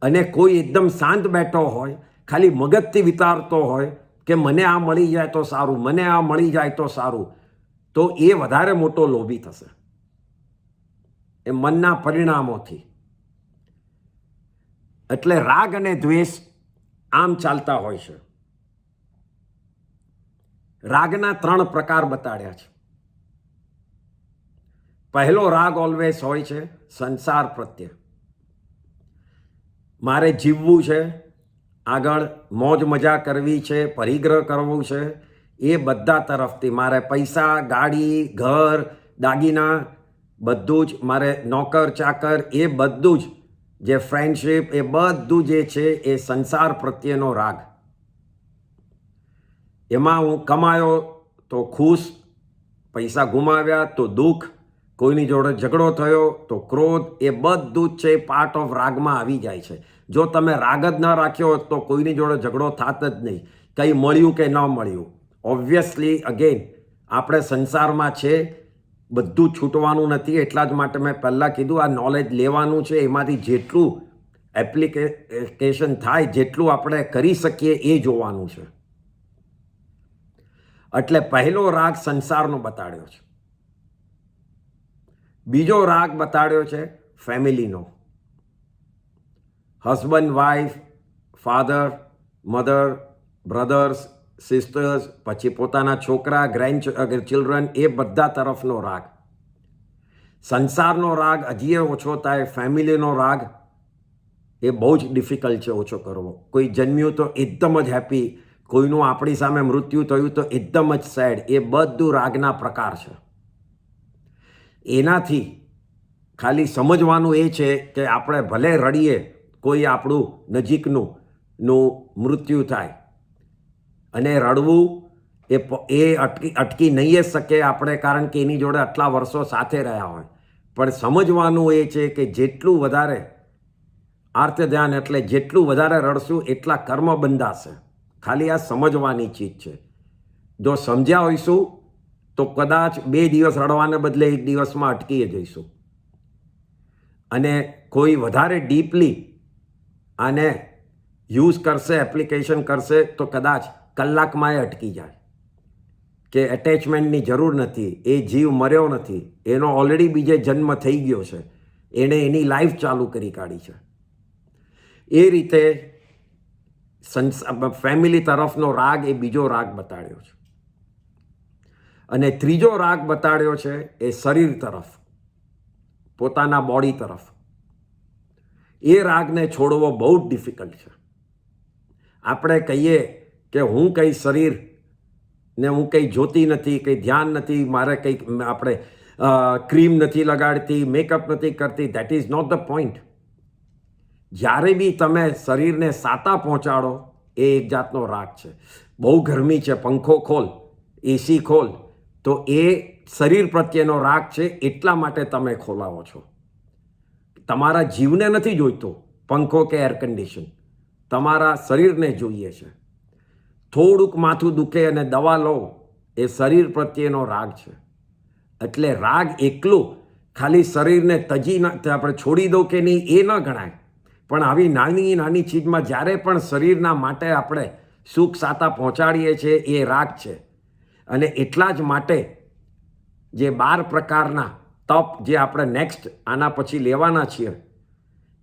Speaker 1: અને કોઈ એકદમ શાંત બેઠો હોય, ખાલી મગજથી વિચારતો હોય કે મને આ મળી જાય તો સારું, મને આ મળી જાય તો સારું, તો એ વધારે મોટો લોભી થશે એ મનના પરિણામોથી. એટલે રાગ અને દ્વેષ આમ ચાલતા હોય છે. રાગના 3 પ્રકાર બતાડ્યા છે. પહેલો રાગ ઓલવેઝ હોય છે સંસાર પ્રત્યે. મારે જીવવું છે, આગળ મોજ મજા કરવી છે, પરિગ્રહ કરવું છે, એ બધા તરફથી મારે પૈસા, ગાડી, ઘર, દાગીના, બધું જ મારે, નોકર ચાકર, એ બધું જ, જે ફ્રેન્ડશિપ, એ બધું જે છે એ સંસાર પ્રત્યેનો રાગ. એમાં હું કમાયો તો ખુશ, પૈસા ગુમાવ્યા તો દુઃખ, કોઈની જોડે ઝઘડો થયો તો ક્રોધ, એ બધું જ છે પાર્ટ ઓફ રાગમાં આવી જાય છે. જો તમે રાગ જ ન રાખ્યો હોત તો કોઈની જોડે ઝઘડો થાત જ નહીં, કંઈ મળ્યું કે ન મળ્યું. ઓબ્વિયસલી અગેન આપણે સંસારમાં છે, બધું છૂટવાનું નથી. એટલા જ માટે મેં પહેલાં કીધું આ નોલેજ લેવાનું છે, એમાંથી જેટલું એપ્લિકેશન થાય, જેટલું આપણે કરી શકીએ એ જોવાનું છે. એટલે પહેલો રાગ સંસારનો બતાડ્યો છે. બીજો રાગ બતાડ્યો છે ફેમિલીનો. Husband, wife, father, mother, brothers, sisters, પછી પોતાના છોકરા, ચિલ્ડ્રન, એ બધા તરફનો રાગ. સંસારનો રાગ હજી ઓછો થાય. ફેમિલીનો રાગ એ બહુ જ ડિફિકલ્ટ છે ઓછો કરવો. કોઈ જન્મ્યું તો એકદમ જ હેપી, કોઈનું આપણી સામે મૃત્યુ થયું તો એકદમ જ સેડ. એ બધું રાગના પ્રકાર છે. એનાથી ખાલી સમજવાનું એ છે કે આપણે ભલે રડીએ, કોઈ આપણું નજીકનું મૃત્યુ થાય અને રડવું એ અટકી નહીં જ શકે આપણે, કારણ કે એની જોડે આટલા વર્ષો સાથે રહ્યા હોય. પણ સમજવાનું એ છે કે જેટલું વધારે આર્ત ધ્યાન, એટલે જેટલું વધારે રડશું એટલા કર્મ બંધાશે. ખાલી આ સમજવાની ચીજ છે. જો સમજ્યા હોઈશું તો કદાચ 2 દિવસ રડવાને બદલે 1 દિવસમાં અટકી જઈશું. અને કોઈ વધારે ડીપલી આને યુઝ કરશે, એપ્લિકેશન કરશે, તો કદાચ કલાકમાં એ અટકી જાય કે એટેચમેન્ટની જરૂર નથી, એ જીવ મર્યો નથી, એનો ઓલરેડી બીજે જન્મ થઈ ગયો છે, એણે એની લાઈફ ચાલુ કરી કાઢી છે. એ રીતે ફેમિલી તરફનો રાગ એ બીજો રાગ બતાડ્યો છે. અને ત્રીજો રાગ બતાડ્યો છે એ શરીર તરફ, પોતાના બોડી તરફ. એ રાગને છોડવો બહુ જ ડિફિકલ્ટ છે. આપણે કહીએ કે હું કંઈ શરીર ને હું કંઈ જોતી નથી, કંઈ ધ્યાન નથી, મારે કંઈક આપણે ક્રીમ નથી લગાડતી, મેકઅપ નથી કરતી, that is not the point. જ્યારે બી તમે શરીરને સાતા પહોંચાડો એ એક જાતનો રાગ છે. બહુ ગરમી છે, પંખો ખોલ, એસી ખોલ, તો એ શરીર પ્રત્યેનો રાગ છે. એટલા માટે તમે ખોલાવો છો. તમારા જીવને નથી જોઈતો પંખો કે એર કન્ડિશન, તમારા શરીરને જોઈએ છે. થોડુંક માથું દુખે અને દવા લો, એ શરીર પ્રત્યેનો રાગ છે. એટલે રાગ એકલું ખાલી શરીરને તજી આપણે છોડી દો કે નહીં એ ન ગણાય. પણ આવી નાની નાની ચીજમાં જ્યારે પણ શરીરના માટે આપણે સુખ સાતા પહોંચાડીએ છીએ એ રાગ છે. અને એટલા જ માટે જે 12 પ્રકારના તપ જે આપણે નેક્સ્ટ આના પછી લેવાના છીએ,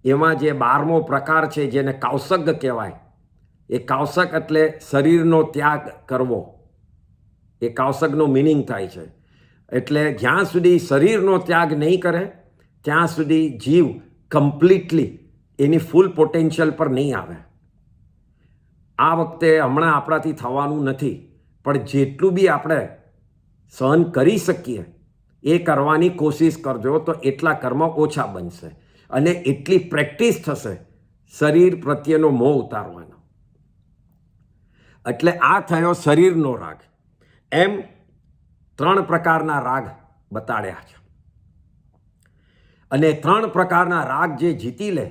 Speaker 1: એમાં જે 12મો પ્રકાર છે જેને કૌશગ કહેવાય. એ કૌશક એટલે શરીરનો ત્યાગ કરવો. એ કૌશકનો મિનિંગ થાય છે. એટલે જ્યાં સુધી શરીરનો ત્યાગ નહીં કરે ત્યાં સુધી જીવ કમ્પ્લીટલી એની ફૂલ પોટેન્શિયલ પર નહીં આવે. આ વખતે હમણાં આપણાથી થવાનું નથી, પણ જેટલું બી આપણે સહન કરી શકીએ એ કરવાની કોશિશ કરજો, તો એટલા કર્મ ઓછા બનશે અને એટલી પ્રેક્ટિસ થશે શરીર પ્રત્યેનો મોહ ઉતારવાનો. એટલે આ થયો શરીરનો રાગ. એમ 3 પ્રકારના રાગ બતાડ્યા છે. અને 3 પ્રકારના રાગ જે જીતી લે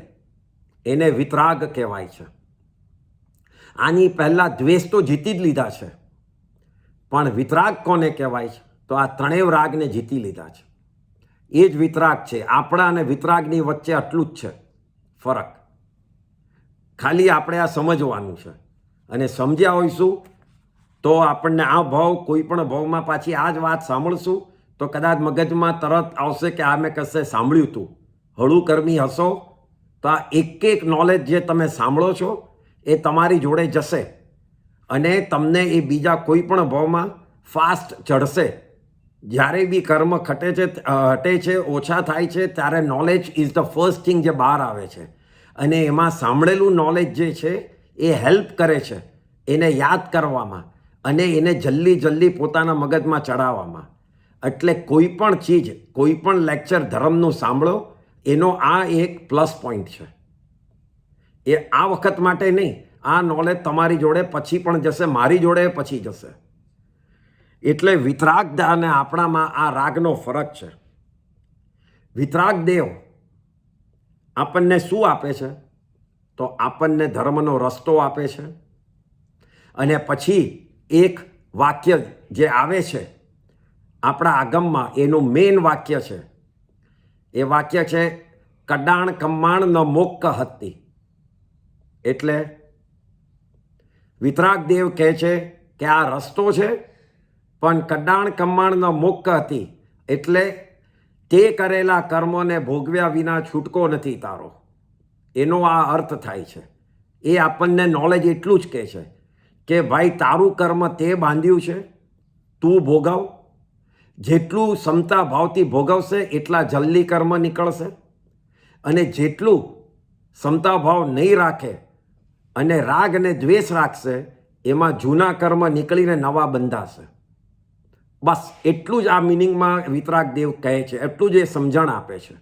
Speaker 1: એને વિતરાગ કહેવાય છે. આની પહેલાં દ્વેષ તો જીતી જ લીધા છે, પણ વિતરાગ કોને કહેવાય છે? તો આ 3 રાગને જીતી લીધા છે. એ જ વિતરાગ છે. આપણા અને વિતરાગની વચ્ચે આટલું જ છે ફરક. ખાલી આપણે આ સમજવાનું છે. અને સમજ્યા હોઈશું તો આપણને આ ભાવ, કોઈ પણ ભાવમાં પાછી આ જ વાત સાંભળશું તો કદાચ મગજમાં તરત આવશે કે આ મેં કશે સાંભળ્યું હતું. હળું કર્મી હશો તો આ એક નોલેજ જે તમે સાંભળો છો એ તમારી જોડે જશે અને તમને એ બીજા કોઈ પણ ભાવમાં ફાસ્ટ ચડશે. જ્યારે બી કર્મ હટે છે, ઓછા થાય છે, ત્યારે knowledge is the first thing જે બહાર આવે છે. અને એમાં સાંભળેલું નોલેજ જે છે એ હેલ્પ કરે છે એને યાદ કરવામાં અને એને જલ્દી પોતાના મગજમાં ચડાવવામાં. એટલે કોઈ પણ ચીજ, કોઈ પણ લેક્ચર ધર્મનું સાંભળો, એનો આ એક પ્લસ પોઈન્ટ છે. એ આ વખત માટે નહીં, આ નોલેજ તમારી જોડે પછી પણ જશે, મારી જોડે પછી જશે. એટલે વિતરાગ અને આપણામાં આ રાગનો ફરક છે. વિતરાગ દેવ આપણને શું આપે છે? તો આપણને ધર્મનો રસ્તો આપે છે. અને પછી એક વાક્ય જે આવે છે આપણા આગમમાં, એનું મેઇન વાક્ય છે, એ વાક્ય છે કડાણ કમ્માણ ન મોક્ક હતી. એટલે વિતરાગ દેવ કહે છે કે આ રસ્તો છે, પણ કડાણ કમ્માણ ન મોક્ક હતી. એટલે તે કરેલા કર્મોને ભોગવ્યા વિના છૂટકો નથી તારો. એનો આ અર્થ થાય છે. એ આપણને નોલેજ એટલું જ કહે છે કે ભાઈ તારું કર્મ તે બાંધ્યું છે, તું ભોગવ. જેટલું ક્ષમતા ભાવથી ભોગવશે એટલા જલ્દી કર્મ નીકળશે, અને જેટલું ક્ષમતા ભાવ નહીં રાખે અને રાગ અને દ્વેષ રાખશે, એમાં જૂના કર્મ નીકળીને નવા બંધાશે. બસ એટલું જ આ મિનિંગમાં વિતરાગ દેવ કહે છે, એટલું જ એ સમજણ આપે છે.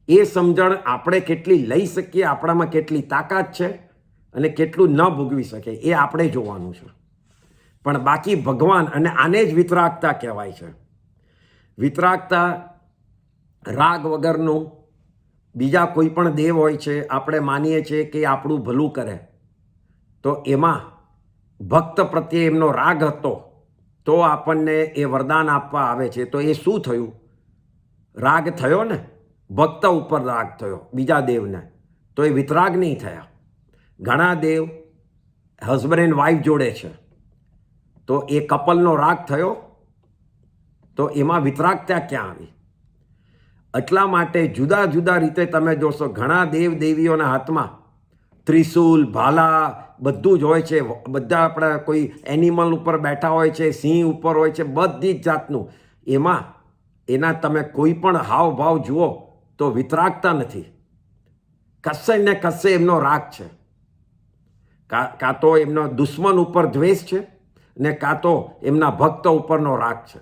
Speaker 1: એ સમજણ આપણે કેટલી લઈ શકીએ, આપણામાં કેટલી તાકાત છે અને કેટલું ન ભોગવી શકે, એ આપણે જોવાનું છે. પણ બાકી ભગવાન, અને આને જ વિતરાગતા કહેવાય છે. વિતરાગતા રાગ વગરનું બીજા કોઈ પણ દેવ હોય છે, આપણે માનીએ છીએ કે આપણું ભલું કરે, તો એમાં ભક્ત પ્રત્યે એમનો રાગ હતો તો આપણને એ વરદાન આપવા આવે છે. તો એ શું થયું? રાગ થયો ને, ભક્ત ઉપર રાગ થયો બીજા દેવને, તો એ વિતરાગ નહીં થયા. ઘણા દેવ હસબન્ડ એન્ડ વાઈફ જોડે છે, તો એ કપલનો રાગ થયો, તો એમાં વિતરાગતા ક્યાં આવી? એટલા માટે જુદા જુદા રીતે તમે જોશો, ઘણા દેવ દેવીઓના હાથમાં ત્રિશૂલ, ભાલા બધું જ હોય છે. બધા આપણા કોઈ એનિમલ ઉપર બેઠા હોય છે, સિંહ ઉપર હોય છે, બધી જ જાતનું. એમાં એના તમે કોઈ પણ હાવભાવ જુઓ તો વિતરાગતા નથી. કશે ને કશે એમનો રાગ છે. કાં તો એમનો દુશ્મન ઉપર દ્વેષ છે, ને કાં તો એમના ભક્ત ઉપરનો રાગ છે.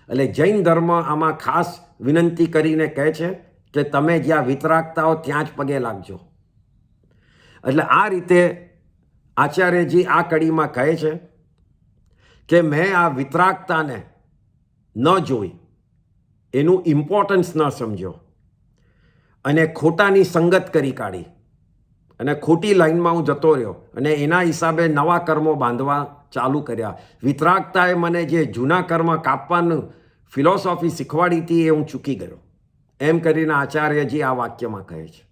Speaker 1: એટલે જૈન ધર્મ આમાં ખાસ વિનંતી કરીને કહે છે કે તમે જ્યાં વિતરાગતા હો ત્યાં જ પગે લાગજો. એટલે આ રીતે આચાર્યજી આ કડીમાં કહે છે કે મેં આ વિતરાગતાને ન જોઈ, એનું ઇમ્પોર્ટન્સ ન સમજ્યો, અને ખોટાની સંગત કરી કાઢી, અને ખોટી લાઈનમાં હું જતો રહ્યો, અને એના હિસાબે નવા કર્મો બાંધવા ચાલુ કર્યા. વિતરાગતાએ મને જે જૂના કર્મ કાપવાનું ફિલોસોફી શીખવાડી હતી એ હું ચૂકી ગયો. એમ કરીને આચાર્યજી આ વાક્યમાં કહે છે.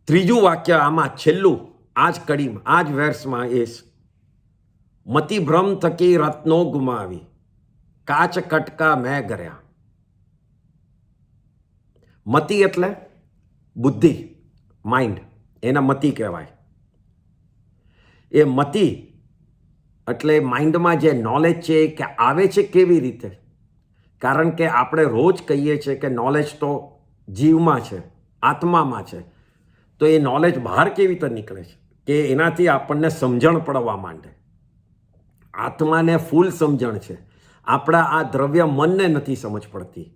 Speaker 1: ત્રીજું વાક્ય આમાં છેલ્લું, આ જ કડીમાં, આ જ વેર્સમાં એ મતિ ભ્રમ થકી રત્નો ગુમાવી, કાચ કટકા મેં કર્યા. મતિ એટલે બુદ્ધિ, માઇન્ડ, એના મતિ કહેવાય. એ મતિ એટલે માઇન્ડમાં જે નોલેજ છે એ કે આવે છે કેવી રીતે? કારણ કે આપણે રોજ કહીએ છીએ કે નોલેજ તો જીવમાં છે, આત્મામાં છે. તો એ નોલેજ બહાર કેવી રીતે નીકળે છે? કે એનાથી આપણને સમજણ પડવા માંડે. આત્માને ફૂલ સમજણ છે, આપણા આ દ્રવ્ય મનને નથી સમજ પડતી.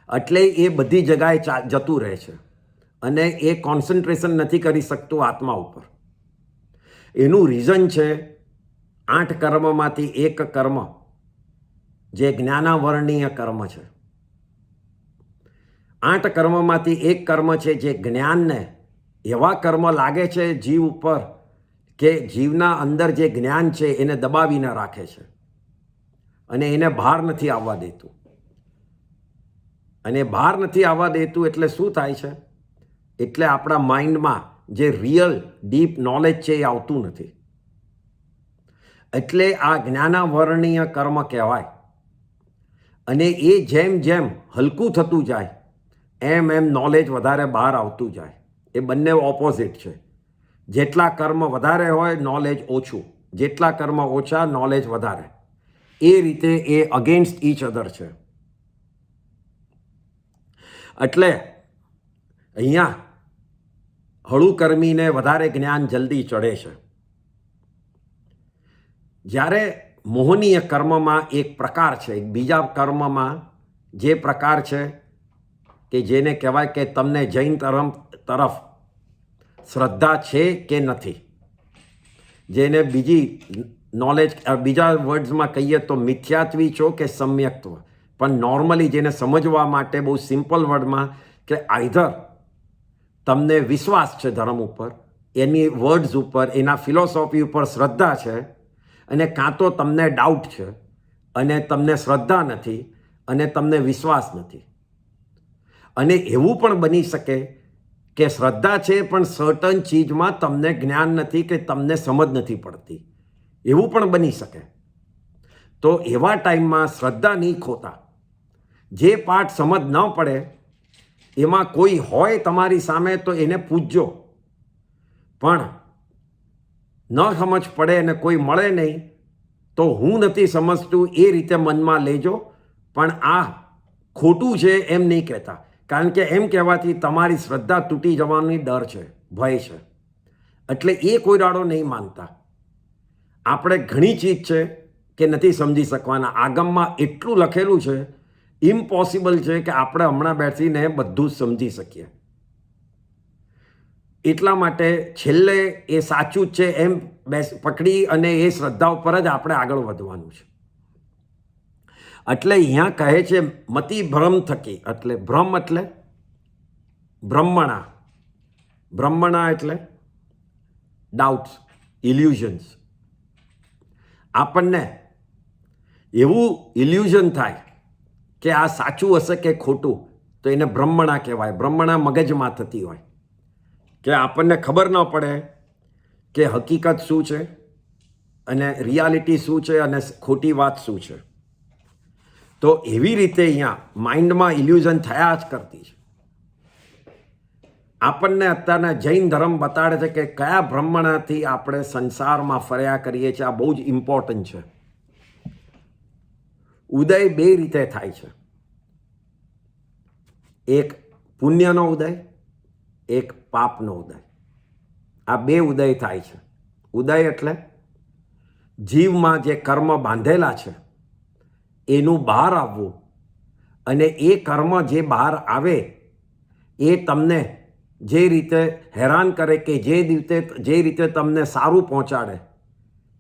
Speaker 1: એટલે એ બધી જગાએ જતું રહે છે, અને એ કોન્સન્ટ્રેશન નથી કરી શકતું આત્મા ઉપર. એનું રીઝન છે 8 કર્મમાંથી એક કર્મ જે જ્ઞાનાવર્ણીય કર્મ છે. 8 કર્મમાંથી એક કર્મ છે જે જ્ઞાનને, એવા કર્મ લાગે છે જીવ ઉપર કે જીવના અંદર જે જ્ઞાન છે એને દબાવીને રાખે છે, અને એને બહાર નથી આવવા દેતું. અને બહાર નથી આવવા દેતું એટલે શું થાય છે? એટલે આપણા માઇન્ડમાં જે રિયલ ડીપ નોલેજ છે એ આવતું નથી. એટલે આ જ્ઞાનાવર્ણીય કર્મ કહેવાય. અને એ જેમ જેમ હલકું થતું જાય એમ એમ નોલેજ વધારે બહાર આવતું જાય. એ બંને ઓપોઝિટ છે. જેટલા કર્મ વધારે હોય નોલેજ ઓછું, જેટલા કર્મ ઓછા નોલેજ વધારે. એ રીતે એ અગેન્સ્ટ ઈચ અધર છે. એટલે અહીંયા હળું કર્મીને વધારે જ્ઞાન જલ્દી ચડે છે. જ્યારે મોહનીય કર્મમાં એક પ્રકાર છે, એક બીજા કર્મમાં જે પ્રકાર છે કે જેને કહેવાય કે તમને જૈન તરફ શ્રદ્ધા છે કે નથી. જેને બીજા વર્ડ્સમાં કહીએ તો મિથ્યાત્વી છો કે સમ્યક્ત્વ, પણ નોર્મલી જેને સમજવા માટે બહુ સિમ્પલ વર્ડમાં કે આઈધર તમને વિશ્વાસ છે ધર્મ ઉપર, એની વર્ડ્સ ઉપર, એના ફિલોસોફી ઉપર શ્રદ્ધા છે, અને કાં તો તમને ડાઉટ છે અને તમને શ્રદ્ધા નથી અને તમને વિશ્વાસ નથી. અને એવું પણ બની શકે કે શ્રદ્ધા છે પણ સર્ટન ચીજમાં તમને જ્ઞાન નથી કે તમને સમજ નથી પડતી, એવું પણ બની શકે. તો એવા ટાઈમમાં શ્રદ્ધા નહીં ખોતા, જે પાઠ સમજ ન પડે એમાં કોઈ હોય તમારી સામે તો એને પૂછજો, પણ ન સમજ પડે અને કોઈ મળે નહીં તો હું નથી સમજતું એ રીતે મનમાં લેજો, પણ આ ખોટું છે એમ નહીં કહેતા, કારણ કે એમ કહેવાથી તમારી શ્રદ્ધા તૂટી જવાની ડર છે, ભય છે, એટલે એ કોઈ દાડો નહીં માનતા. આપણે ઘણી ચીજ છે કે નથી સમજી શકવાના, આગમમાં એટલું લખેલું છે, ઇમ્પોસિબલ છે કે આપણે હમણાં બેસીને બધું જ સમજી શકીએ. એટલા માટે છેલ્લે એ સાચું જ છે એમ પકડી અને એ શ્રદ્ધા ઉપર જ આપણે આગળ વધવાનું છે. એટલે અહીંયા કહે છે મતિ ભ્રમ થકી, એટલે ભ્રમ એટલે બ્રહ્મણા, બ્રહ્મણા એટલે ડાઉટ્સ, ઇલ્યુઝન્સ. આપણને એવું ઇલ્યુઝન થાય કે આ સાચું હશે કે ખોટું, તો એને બ્રહ્મણા કહેવાય. બ્રહ્મણા મગજમાં થતી હોય કે આપણને ખબર ન પડે કે હકીકત શું છે અને રિયાલિટી શું છે અને ખોટી વાત શું છે. તો એવી રીતે અહીંયા માઇન્ડમાં ઇલ્યુઝન થયા જ કરતી છે. આપણને અત્યારના જૈન ધર્મ બતાડે છે કે કયા બ્રહ્મણાથી આપણે સંસારમાં ફર્યા કરીએ છીએ. આ બહુ જ ઇમ્પોર્ટન્ટ છે. ઉદય બે રીતે થાય છે, એક પુણ્યનો ઉદય, એક પાપનો ઉદય. આ બે ઉદય થાય છે. ઉદય એટલે જીવમાં જે કર્મ બાંધેલા છે એનું બહાર આવવું, અને એ કર્મ જે બહાર આવે એ તમને જે રીતે હેરાન કરે કે જે રીતે તમને સારું પહોંચાડે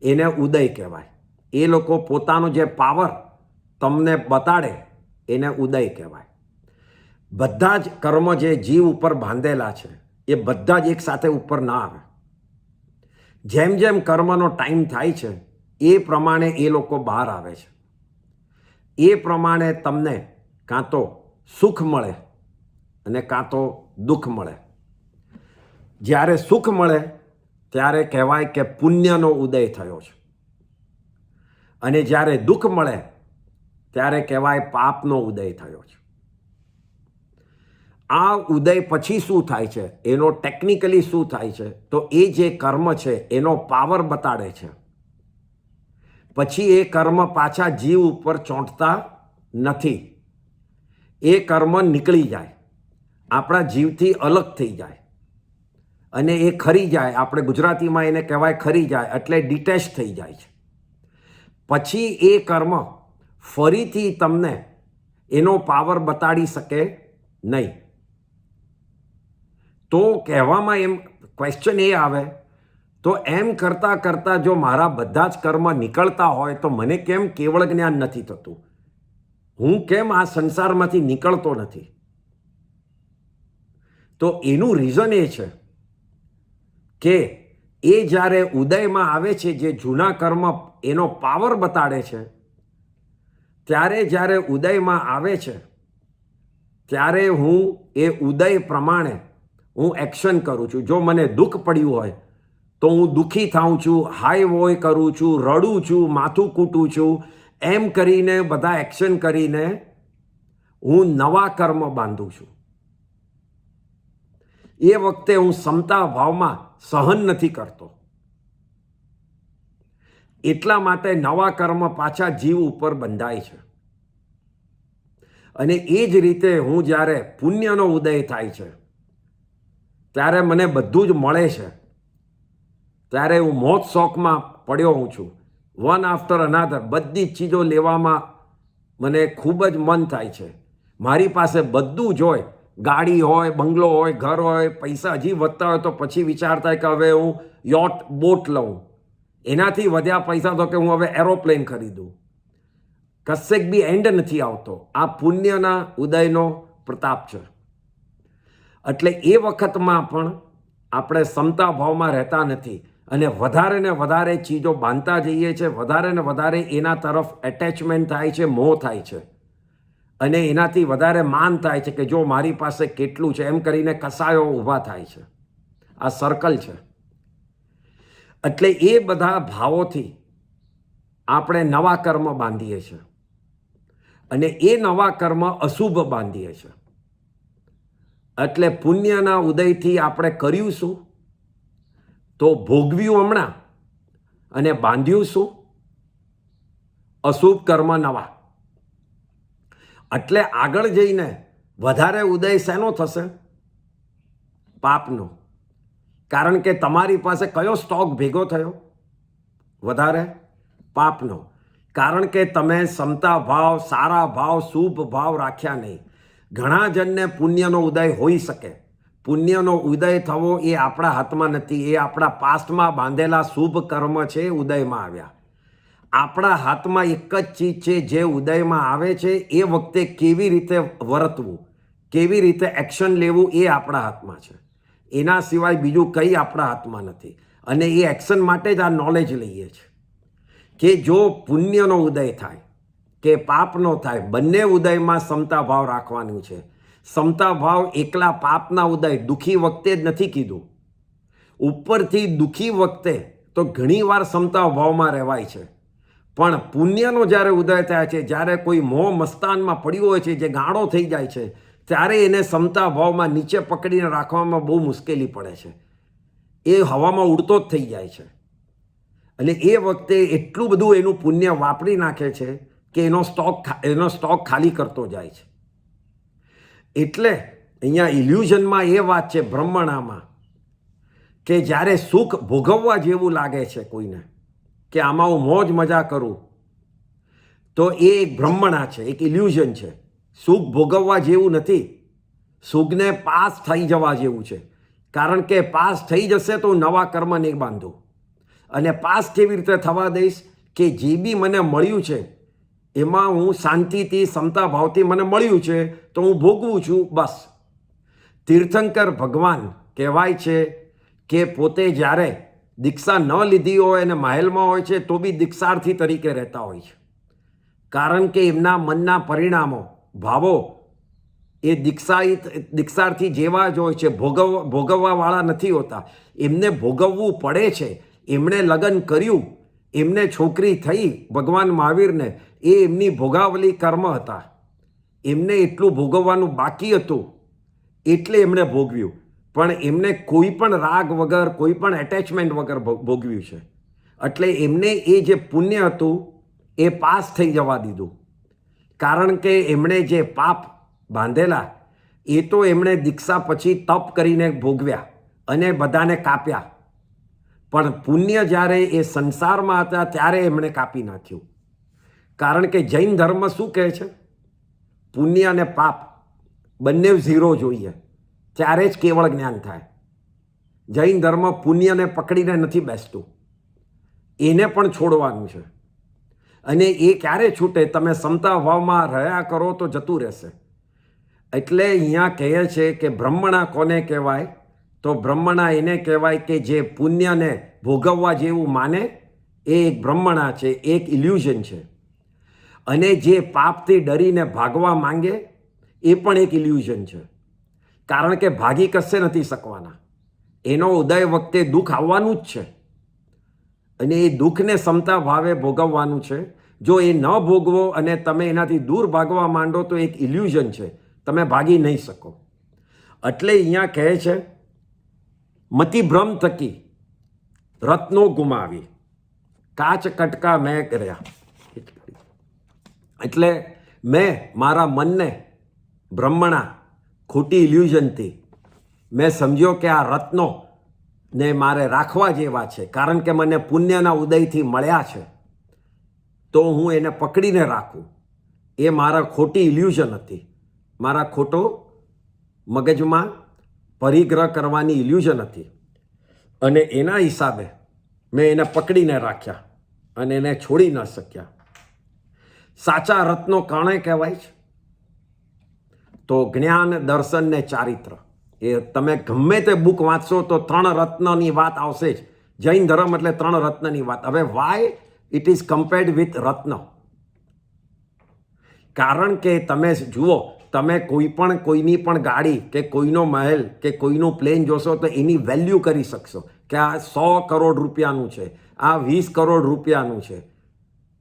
Speaker 1: એને ઉદય કહેવાય. એ લોકો પોતાનો જે પાવર તમને બતાડે એને ઉદય કહેવાય. બધા જ કર્મ જે જીવ ઉપર બાંધેલા છે એ બધા જ એકસાથે ઉપર ના આવે. જેમ જેમ કર્મનો ટાઈમ થાય છે એ પ્રમાણે એ લોકો બહાર આવે છે. એ પ્રમાણે તમને કાં તો સુખ મળે અને કાં તો દુઃખ મળે. જ્યારે સુખ મળે ત્યારે કહેવાય કે પુણ્યનો ઉદય થયો છે, અને જ્યારે દુઃખ મળે ત્યારે કહેવાય પાપનો ઉદય થયો છે. આ ઉદય પછી શું થાય છે, એનો ટેકનિકલી શું થાય છે, તો એ જે કર્મ છે એનો પાવર બતાડે છે. પછી એ કર્મ પાછા જીવ ઉપર ચોંટતા નથી. એ કર્મ નીકળી જાય, આપણા જીવથી અલગ થઈ જાય અને એ ખરી જાય. આપણે ગુજરાતીમાં એને કહેવાય ખરી જાય, એટલે ડિટેચ થઈ જાય છે. પછી એ કર્મ ફરીથી તમને એનો પાવર બતાડી શકે નહીં. તો કહેવામાં એમ ક્વેશ્ચન એ આવે, તો એમ કરતાં કરતાં જો મારા બધા જ કર્મ નીકળતા હોય તો મને કેમ કેવળ જ્ઞાન નથી થતું? હું કેમ આ સંસારમાંથી નીકળતો નથી? તો એનું રીઝન એ છે કે એ જ્યારે ઉદયમાં આવે છે, જે જૂના કર્મ એનો પાવર બતાડે છે, ત્યારે જ્યારે ઉદયમાં આવે છે ત્યારે હું એ ઉદય પ્રમાણે હું એક્શન કરું છું. જો મને દુઃખ પડ્યું હોય તો હું દુઃખી થાઉં છું, હાય વોય કરું છું, રડું છું, માથું કૂટું છું, એમ કરીને બધા એક્શન કરીને હું નવા કર્મ બાંધું છું. એ વખતે હું ક્ષમતા ભાવમાં સહન નથી કરતો. એટલા માટે નવા કર્મ પાછા જીવ ઉપર બંધાય છે. અને એ જ રીતે હું જ્યારે પુણ્યનો ઉદય થાય છે ત્યારે મને બધું જ મળે છે, ત્યારે હું મોજ શોખમાં પડ્યો હું છું. વન આફ્ટર અનાધર બધી જ ચીજો લેવામાં મને ખૂબ જ મન થાય છે. મારી પાસે બધું જ હોય, ગાડી હોય, બંગલો હોય, ઘર હોય, પૈસા હજી વધતા હોય તો પછી વિચાર થાય કે હવે હું યોટ બોટ લઉં, એનાથી વધ્યા પૈસા તો કે હું હવે એરોપ્લેન ખરીદું. કશેક બી એન્ડ નથી આવતો. આ પુણ્યના ઉદયનો પ્રતાપ છે. એટલે એ વખતમાં પણ આપણે સમતા ભાવમાં રહેતા નથી અને વધારે ને વધારે ચીજો બાંધતા જઈએ છીએ, વધારે ને વધારે એના તરફ એટેચમેન્ટ થાય છે, મોહ થાય છે અને એનાથી વધારે માન થાય છે કે જો મારી પાસે કેટલું છે એમ કરીને કસાયો ઊભા થાય છે. આ સર્કલ છે. એટલે એ બધા ભાવોથી આપણે નવા કર્મ બાંધીએ છીએ અને એ નવા કર્મ અશુભ બાંધીએ છીએ. એટલે પુણ્યના ઉદયથી આપણે કર્યું શું? તો ભોગવ્યું હમણાં અને બાંધ્યું શું? અશુભ કર્મ નવા. એટલે આગળ જઈને વધારે ઉદય શેનો થશે? પાપનો. કારણ કે તમારી પાસે કયો સ્ટોક ભેગો થયો? વધારે પાપનો. કારણ કે તમે સમતા ભાવ, સારા ભાવ, શુભ ભાવ રાખ્યા નહીં. ઘણા જણને પુણ્યનો ઉદય હોઈ શકે. પુણ્યનો ઉદય થવો એ આપણા હાથમાં નથી. એ આપણા પાસ્ટમાં બાંધેલા શુભ કર્મ છે, ઉદયમાં આવ્યા. આપણા હાથમાં એક જ ચીજ છે જે ઉદયમાં આવે છે, એ વખતે કેવી રીતે વર્તવું, કેવી રીતે એક્શન લેવું એ આપણા હાથમાં છે. એના સિવાય બીજું કંઈ આપણા હાથમાં નથી. અને એ એક્શન માટે જ આ નોલેજ લઈએ છીએ કે જો પુણ્યનો ઉદય થાય કે પાપનો થાય, બંને ઉદયમાં સમતા ભાવ રાખવાનું છે. સમતા ભાવ એકલા પાપના ઉદય દુઃખી વખતે જ નથી કીધું. ઉપરથી દુઃખી વખતે તો ઘણીવાર સમતા ભાવમાં રહેવાય છે, પણ પુણ્યનો જ્યારે ઉદય થાય છે, જ્યારે કોઈ મોહ મસ્તાનમાં પડ્યો હોય છે, જે ગાળો થઈ જાય છે, ત્યારે એને સમતા ભાવમાં નીચે પકડીને રાખવામાં બહુ મુશ્કેલી પડે છે. એ હવામાં ઉડતો જ થઈ જાય છે અને એ વખતે એટલું બધું એનું પુણ્ય વાપરી નાખે છે કે એનો સ્ટોક ખાલી કરતો જાય છે. એટલે અહીંયા ઇલ્યુઝનમાં એ વાત છે બ્રહ્મણામાં કે જ્યારે સુખ ભોગવવા જેવું લાગે છે કોઈને કે આમાં હું મોજ મજા કરું, તો એ એક બ્રહ્મણા છે, એક ઇલ્યુઝન છે. સુખ ભોગવવા જેવું નથી. સુખને પાસ થઈ જવા જેવું છે. કારણ કે પાસ થઈ જશે તો નવા કર્મ નહીં બાંધું. અને પાસ કેવી રીતે થવા દઈશ કે જે બી મને મળ્યું છે એમાં હું શાંતિથી, સમતા ભાવથી મને મળ્યું છે તો હું ભોગવું છું, બસ. તીર્થંકર ભગવાન કહેવાય છે કે પોતે જ્યારે દીક્ષા ન લીધી હોય અને મહેલમાં હોય છે તો બી દીક્ષાર્થી તરીકે રહેતા હોય છે. કારણ કે એમના મનના પરિણામો, ભાવો એ દીક્ષાર્થી જેવા જ હોય છે. ભોગવવાવાળા નથી હોતા. એમને ભોગવવું પડે છે. એમણે લગ્ન કર્યું, એમને છોકરી થઈ ભગવાન મહાવીરને, એ એમની ભોગાવલી કર્મ હતા. એમને એટલું ભોગવવાનું બાકી હતું એટલે એમણે ભોગવ્યું. પણ એમને કોઈ પણ રાગ વગર, કોઈ પણ એટેચમેન્ટ વગર ભોગવ્યું છે. એટલે એમને એ જે પુણ્ય હતું એ પાસ થઈ જવા દીધું. કારણ કે એમણે જે પાપ બાંધેલા એ તો એમણે દીક્ષા પછી તપ કરીને ભોગવ્યા અને બધાને કાપ્યા. પણ પુણ્ય જ્યારે એ સંસારમાં હતા ત્યારે એમણે કાપી નાખ્યું. કારણ કે જૈન ધર્મ શું કહે છે? પુણ્ય અને પાપ બંને ઝીરો જોઈએ, ત્યારે જ કેવળ જ્ઞાન થાય. જૈન ધર્મ પુણ્યને પકડીને નથી બેસતું, એને પણ છોડવાનું છે. અને એ ક્યારે છૂટે? તમે સમતા ભાવમાં રહ્યા કરો તો જતું રહેશે. એટલે અહીંયા કહે છે કે બ્રહ્મણા કોને કહેવાય? તો બ્રહ્મણા એને કહેવાય કે જે પુણ્યને ભોગવવા જેવું માને, એ એક બ્રહ્મણા છે, એક ઇલ્યુઝન છે. અને જે પાપથી ડરીને ભાગવા માંગે એ પણ એક ઇલ્યુઝન છે. કારણ કે ભાગી કશે નથી શકવાના. એનો ઉદય વખતે દુઃખ આવવાનું જ છે અને એ દુઃખને સમતા ભાવે ભોગવવાનું છે. જો એ ન ભોગવો અને તમે એનાથી દૂર ભાગવા માંડો તો એક ઇલ્યુઝન છે, તમે ભાગી નહીં શકો. એટલે અહીંયા કહે છે મતિભ્રમ થકી રત્નો ગુમાવી, કાચ કટકા મેં કર્યા. એટલે મેં મારા મનને બ્રહ્મણા ખોટી ઇલ્યુઝનથી મેં સમજ્યો કે આ રત્નો ને મારે રાખવા જેવા છે. કારણ કે મને પુણ્યના ઉદયથી મળ્યા છે તો હું એને પકડીને રાખું. એ મારા ખોટી ઇલ્યુઝન હતી, મારા ખોટો મગજમાં પરિગ્રહ કરવાની ઇલ્યુઝન હતી. અને એના હિસાબે મેં એને પકડીને રાખ્યા અને એને છોડી ન શક્યા. સાચા રત્નો કાણે કહેવાય છે? તો જ્ઞાન, દર્શન ને ચારિત્ર. એ તમે ગમે તે બુક વાંચશો તો 3 રત્નની વાત આવશે જ. જૈન ધર્મ એટલે 3 રત્નની વાત. હવે Y it is compared with રત્ન? કારણ કે તમે જુઓ, તમે કોઈની પણ ગાડી કે કોઈનો મહેલ કે કોઈનું પ્લેન જોશો તો એની વેલ્યુ કરી શકશો કે આ 100 કરોડ રૂપિયાનું છે, આ 20 કરોડ રૂપિયાનું છે.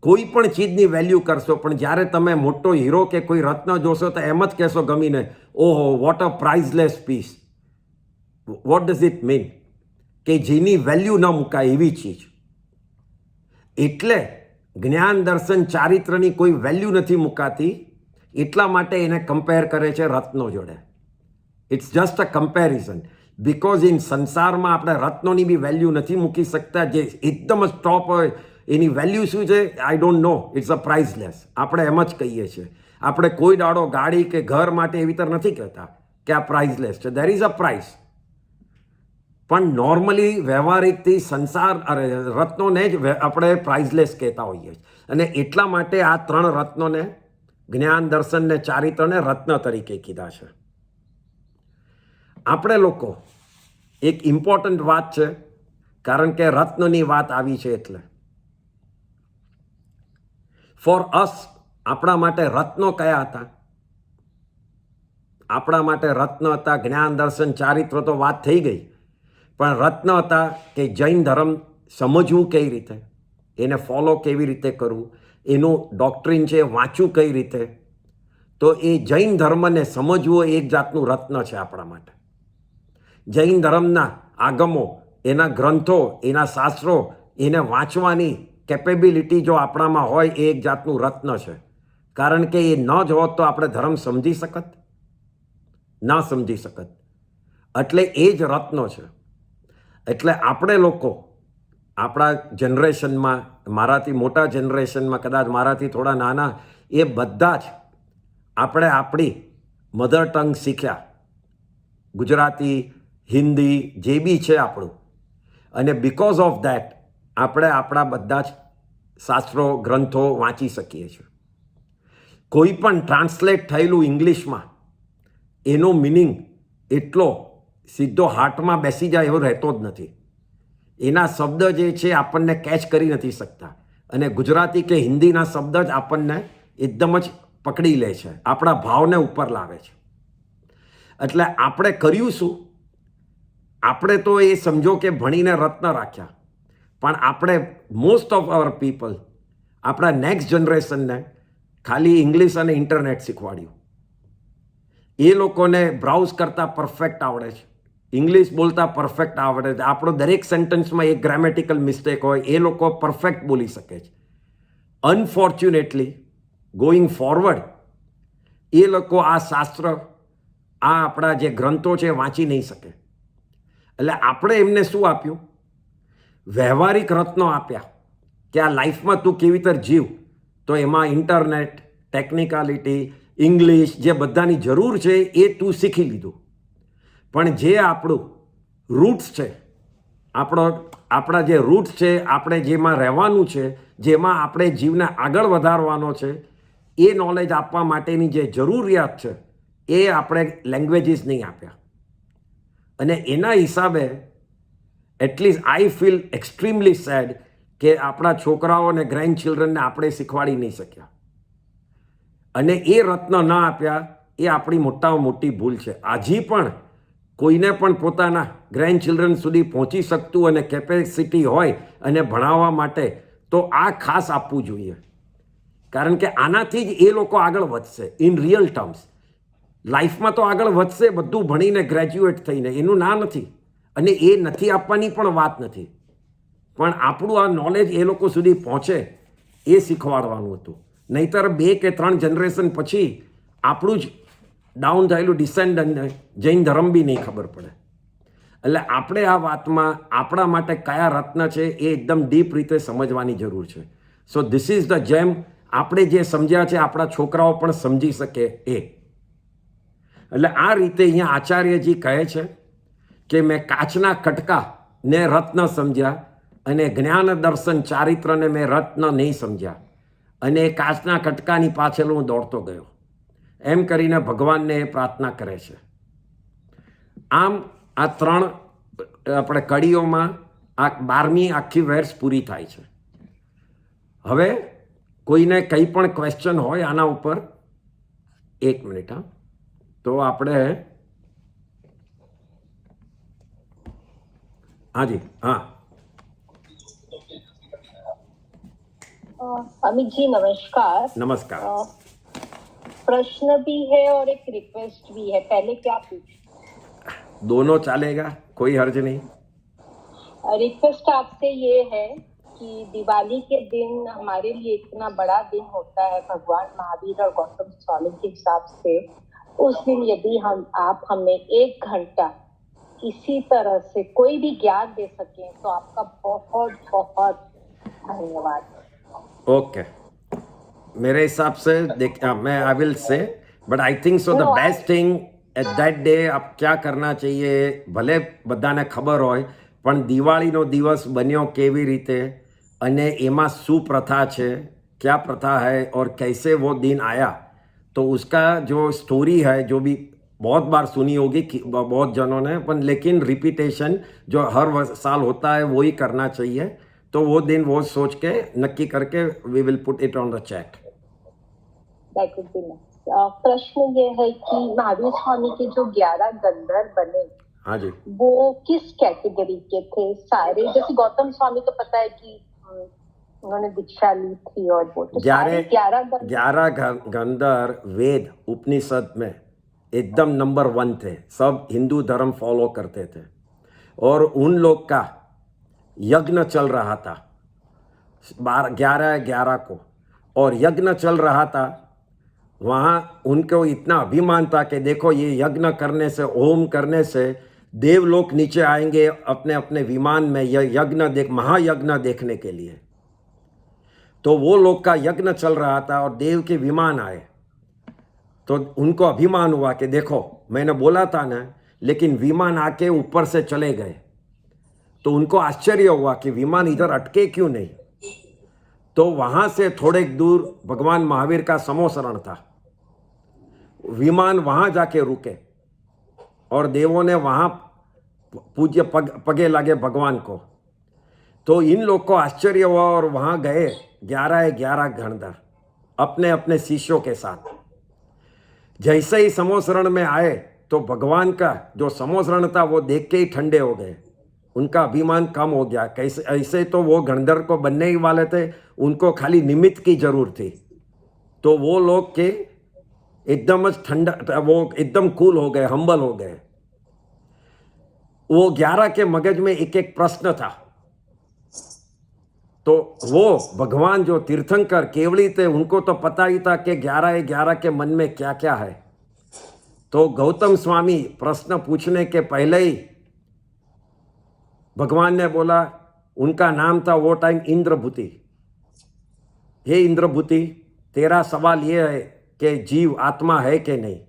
Speaker 1: કોઈ પણ ચીજની વેલ્યુ કરશો, પણ જ્યારે તમે મોટો હીરો કે કોઈ રત્ન જોશો તો એમ જ કહેશો ગમીને, ઓહો what a priceless piece. What does it mean? કે જેની વેલ્યુ ન મુકાય એવી ચીજ. એટલે જ્ઞાન, દર્શન, ચારિત્રની કોઈ વેલ્યુ નથી મુકાતી, એટલા માટે એને કમ્પેર કરે છે રત્નો જોડે. It's just a comparison. Because in સંસારમાં આપણે રત્નોની બી વેલ્યુ નથી મૂકી શકતા. જે એકદમ જ ટોપ હોય એની વેલ્યુ શું છે? I don't know. It's a priceless. આપણે એમ જ કહીએ છીએ. આપણે કોઈ દાડો ગાડી કે ઘર માટે એવી રીતે નથી કહેતા કે આ પ્રાઇઝલેસ છે. There is a price. પણ નોર્મલી વ્યવહારિકથી રત્નોને જ આપણે પ્રાઇઝલેસ કહેતા હોઈએ છીએ. અને એટલા માટે આ 3 રત્નોને, જ્ઞાન, દર્શન ને ચારિત્રને રત્ન તરીકે કીધા છે. આપણે લોકો એક ઇમ્પોર્ટન્ટ વાત છે, કારણ કે રત્નની વાત આવી છે એટલે. ફોર અસ, આપણા માટે રત્નો કયા હતા? આપણા માટે રત્ન હતા જ્ઞાન, દર્શન, ચારિત્ર તો વાત થઈ ગઈ. પણ રત્ન હતા કે જૈન ધર્મ સમજવું કઈ રીતે, એને ફોલો કેવી રીતે કરવું, એનું ડોક્ટ્રિન છે વાંચવું કઈ રીતે. તો એ જૈન ધર્મને સમજવું એક જાતનું રત્ન છે આપણા માટે. જૈન ધર્મના આગમો, એના ગ્રંથો, એના શાસ્ત્રો, એને વાંચવાની કેપેબિલિટી જો આપણામાં હોય એ એક જાતનું રત્ન છે. કારણ કે એ ન જ હોત તો આપણે ધર્મ સમજી શકત? ના સમજી શકત. એટલે એ જ રત્નો છે. એટલે આપણે લોકો આપણા જનરેશનમાં, મારાથી મોટા જનરેશનમાં, કદાચ મારાથી થોડા નાના, એ બધા જ આપણે આપણી મધર ટંગ શીખ્યા. ગુજરાતી, હિન્દી, જે બી છે આપણું. અને બિકોઝ ઓફ ધેટ આપણે આપણા બધા જ શાસ્ત્રો, ગ્રંથો વાંચી શકીએ છીએ. કોઈ પણ ટ્રાન્સલેટ થયેલું ઇંગ્લિશમાં એનો મિનિંગ એટલો સીધો હાર્ટમાં બેસી જાય એવો રહેતો જ નથી. એના શબ્દ જે છે આપણને કેચ કરી નથી શકતા. અને ગુજરાતી કે હિન્દીના શબ્દ જ આપણને એકદમ જ પકડી લે છે, આપણા ભાવને ઉપર લાવે છે. એટલે આપણે કર્યું શું? આપણે તો એ સમજો કે ભણીને રત્ન રાખ્યા, પણ આપણે મોસ્ટ ઓફ અવર પીપલ આપણા નેક્સ્ટ જનરેશનને ખાલી ઇંગ્લિશ અને ઇન્ટરનેટ શીખવાડ્યું. એ લોકોને બ્રાઉઝ કરતાં પરફેક્ટ આવડે છે, ઇંગ્લિશ બોલતા પરફેક્ટ આવડે છે. આપણો દરેક સેન્ટેન્સમાં એક ગ્રામેટિકલ મિસ્ટેક હોય, એ લોકો પરફેક્ટ બોલી શકે છે. અનફોર્ચ્યુનેટલી ગોઈંગ ફોરવર્ડ એ લોકો આ શાસ્ત્ર, આ આપણા જે ગ્રંથો છે વાંચી નહીં શકે. એટલે આપણે એમને શું આપ્યું? વ્યવહારિક રત્નો આપ્યા કે આ લાઈફમાં તું કેવી રીતે જીવ. તો એમાં ઇન્ટરનેટ, ટેકનિકાલિટી, ઇંગ્લિશ, જે બધાની જરૂર છે એ તું શીખી લીધું. પણ જે આપણું રૂટ્સ છે, આપણા જે રૂટ્સ છે, આપણે જેમાં રહેવાનું છે, જેમાં આપણે જીવને આગળ વધારવાનો છે, એ નોલેજ આપવા માટેની જે જરૂરિયાત છે એ આપણે લેંગ્વેજીસ નહીં આપ્યા. અને એના હિસાબે at least I feel extremely sad કે આપણા છોકરાઓ અને ગ્રેન્ડ ચિલ્ડ્રનને આપણે શીખવાડી નહીં શક્યા. અને એ રત્ન ના આપ્યા એ આપણી મોટામાં મોટી ભૂલ છે. હજી પણ કોઈને પણ પોતાના ગ્રેન્ડ ચિલ્ડ્રન સુધી પહોંચી શકતું અને કેપેસિટી હોય અને ભણાવવા માટે તો આ ખાસ આપવું જોઈએ. કારણ કે આનાથી જ એ લોકો આગળ વધશે ઇન રિયલ ટર્મ્સ. લાઈફમાં તો આગળ વધશે બધું ભણીને, ગ્રેજ્યુએટ થઈને, એનું ના નથી. અને એ નથી આપવાની પણ વાત નથી, પણ આપણું આ નોલેજ એ લોકો સુધી પહોંચે એ શીખવાડવાનું હતું. નહીંતર 2 કે 3 જનરેશન પછી આપણું જ ડાઉન થયેલું ડિસેન્ડન્ટને જૈન ધર્મ બી નહીં ખબર પડે. એટલે આપણે આ વાતમાં આપણા માટે કયા રત્ન છે એ એકદમ ડીપ રીતે સમજવાની જરૂર છે. સો ધીસ ઇઝ ધ જેમ. આપણે જે સમજ્યા છે આપણા છોકરાઓ પણ સમજી શકે એ. એટલે આ રીતે અહીંયા આચાર્યજી કહે છે કે મેં કાચના કટકા ને રત્ન સમજ્યા, અને જ્ઞાન દર્શન ચારિત્રને મેં રત્ન નહીં સમજ્યા અને એ કાચના કટકાની પાછળ હું દોડતો ગયો, એમ કરીને ભગવાનને એ પ્રાર્થના કરે છે. આમ આ 3 આપણે કડીઓમાં આ 12મી આખી વેર્સ પૂરી થાય છે. હવે કોઈને કંઈ પણ ક્વેશ્ચન હોય આના ઉપર? 1 મિનિટ. હા, તો આપણે હાજી. હા,
Speaker 2: अमित जी नमस्कार.
Speaker 1: नमस्कार.
Speaker 2: प्रश्न भी है और एक रिक्वेस्ट भी है. पहले क्या पूछूं?
Speaker 1: दोनों चलेगा, कोई हर्ज नहीं.
Speaker 2: रिक्वेस्ट आपसे ये है कि दिवाली के दिन हमारे लिए इतना बड़ा दिन होता है भगवान महावीर और गौतम स्वामी के हिसाब से. उस दिन यदि आप हमें 1 घंटा किसी तरह से कोई भी ज्ञान दे सकें तो आपका बहुत बहुत धन्यवाद.
Speaker 1: ओके, मेरे हिसाब से मैं I will say, but I think so the best thing at that day आप क्या करना चाहिए, भले बधाने खबर होय पण दिवाळीनो दिवस बन्यो केवी रीते अने एमां शुं प्रथा छे, क्या प्रथा है और कैसे वो दिन आया, तो उसका जो स्टोरी है जो भी बहुत बार सुनी होगी बहुत जनों ने, पर लेकिन रिपीटेशन जो हर साल होता है वो ही करना चाहिए. तो वो दिन वो सोच के नक्की करके we will put it on the chat.
Speaker 2: प्रश्न ये है कि महावीर स्वामी के जो 11 गंधर्व बने,
Speaker 1: हाँ जी,
Speaker 2: वो किस कैटेगरी के थे? सारे, जैसे गौतम स्वामी तो पता है कि उन्होंने दीक्षा ली थी और वो तो
Speaker 1: 11 गंधर्व वेद उपनिषद में एकदम नंबर 1 थे. सब हिंदू धर्म फॉलो करते थे और उन लोग का यज्ञ चल रहा था 11 को, और यज्ञ चल रहा था. वहाँ उनको इतना अभिमान था कि देखो ये यज्ञ करने से, होम करने से देवलोक नीचे आएंगे अपने अपने विमान में यज्ञ महायज्ञ देखने के लिए. तो वो लोग का यज्ञ चल रहा था और देव के विमान आए, तो उनको अभिमान हुआ कि देखो मैंने बोला था ना, लेकिन विमान आके ऊपर से चले गए. तो उनको आश्चर्य हुआ कि विमान इधर अटके क्यों नहीं. तो वहां से थोड़े दूर भगवान महावीर का समोसरण था, विमान वहां जाके रुके और देवों ने वहां पूज्य पगे लगे भगवान को. तो इन लोग को आश्चर्य हुआ और वहां गए 11 गणधर अपने अपने शिष्यों के साथ. जैसे ही समोसरण में आए तो भगवान का जो समोसरण था वो देख के ही ठंडे हो गए, उनका अभिमान कम हो गया. कैसे? ऐसे तो वो गणधर को बनने ही वाले थे, उनको खाली निमित्त की जरूर थी. तो वो लोग के एकदम ठंडा, वो एकदम कूल हो गए, हम्बल हो गए. वो 11 के मगज में एक एक प्रश्न था. तो वो भगवान जो तीर्थंकर केवली थे, उनको तो पता ही था कि 11 के मन में क्या क्या है. तो गौतम स्वामी प्रश्न पूछने के पहले ही भगवान ने बोला, उनका नाम था वो टाइम इंद्रभूति. हे इंद्रभूति, तेरा सवाल ये है कि जीव आत्मा है कि नहीं.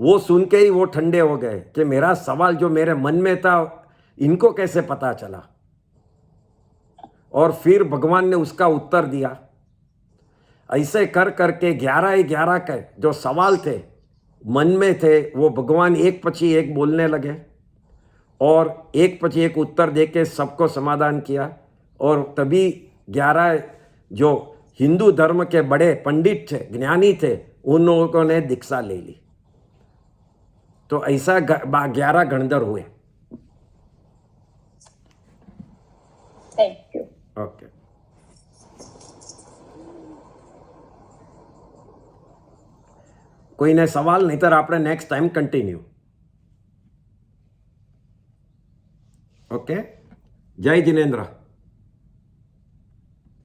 Speaker 1: वो सुन के ही वो ठंडे हो गए कि मेरा सवाल जो मेरे मन में था इनको कैसे पता चला. और फिर भगवान ने उसका उत्तर दिया. ऐसे कर करके 11 के जो सवाल थे मन में थे, वो भगवान एक पछी एक बोलने लगे और एक पछी एक उत्तर देके सबको समाधान किया. और तभी 11 जो हिंदू धर्म के बड़े पंडित थे, ज्ञानी थे, उन लोगों ने दीक्षा ले ली. तो ऐसा 11 गणधर हुए.
Speaker 2: Thank you.
Speaker 1: ओके, કોઈને સવાલ? નહીતર આપણે નેક્સ્ટ ટાઈમ કન્ટિન્યુ. ઓકે, જય જિનેન્દ્ર.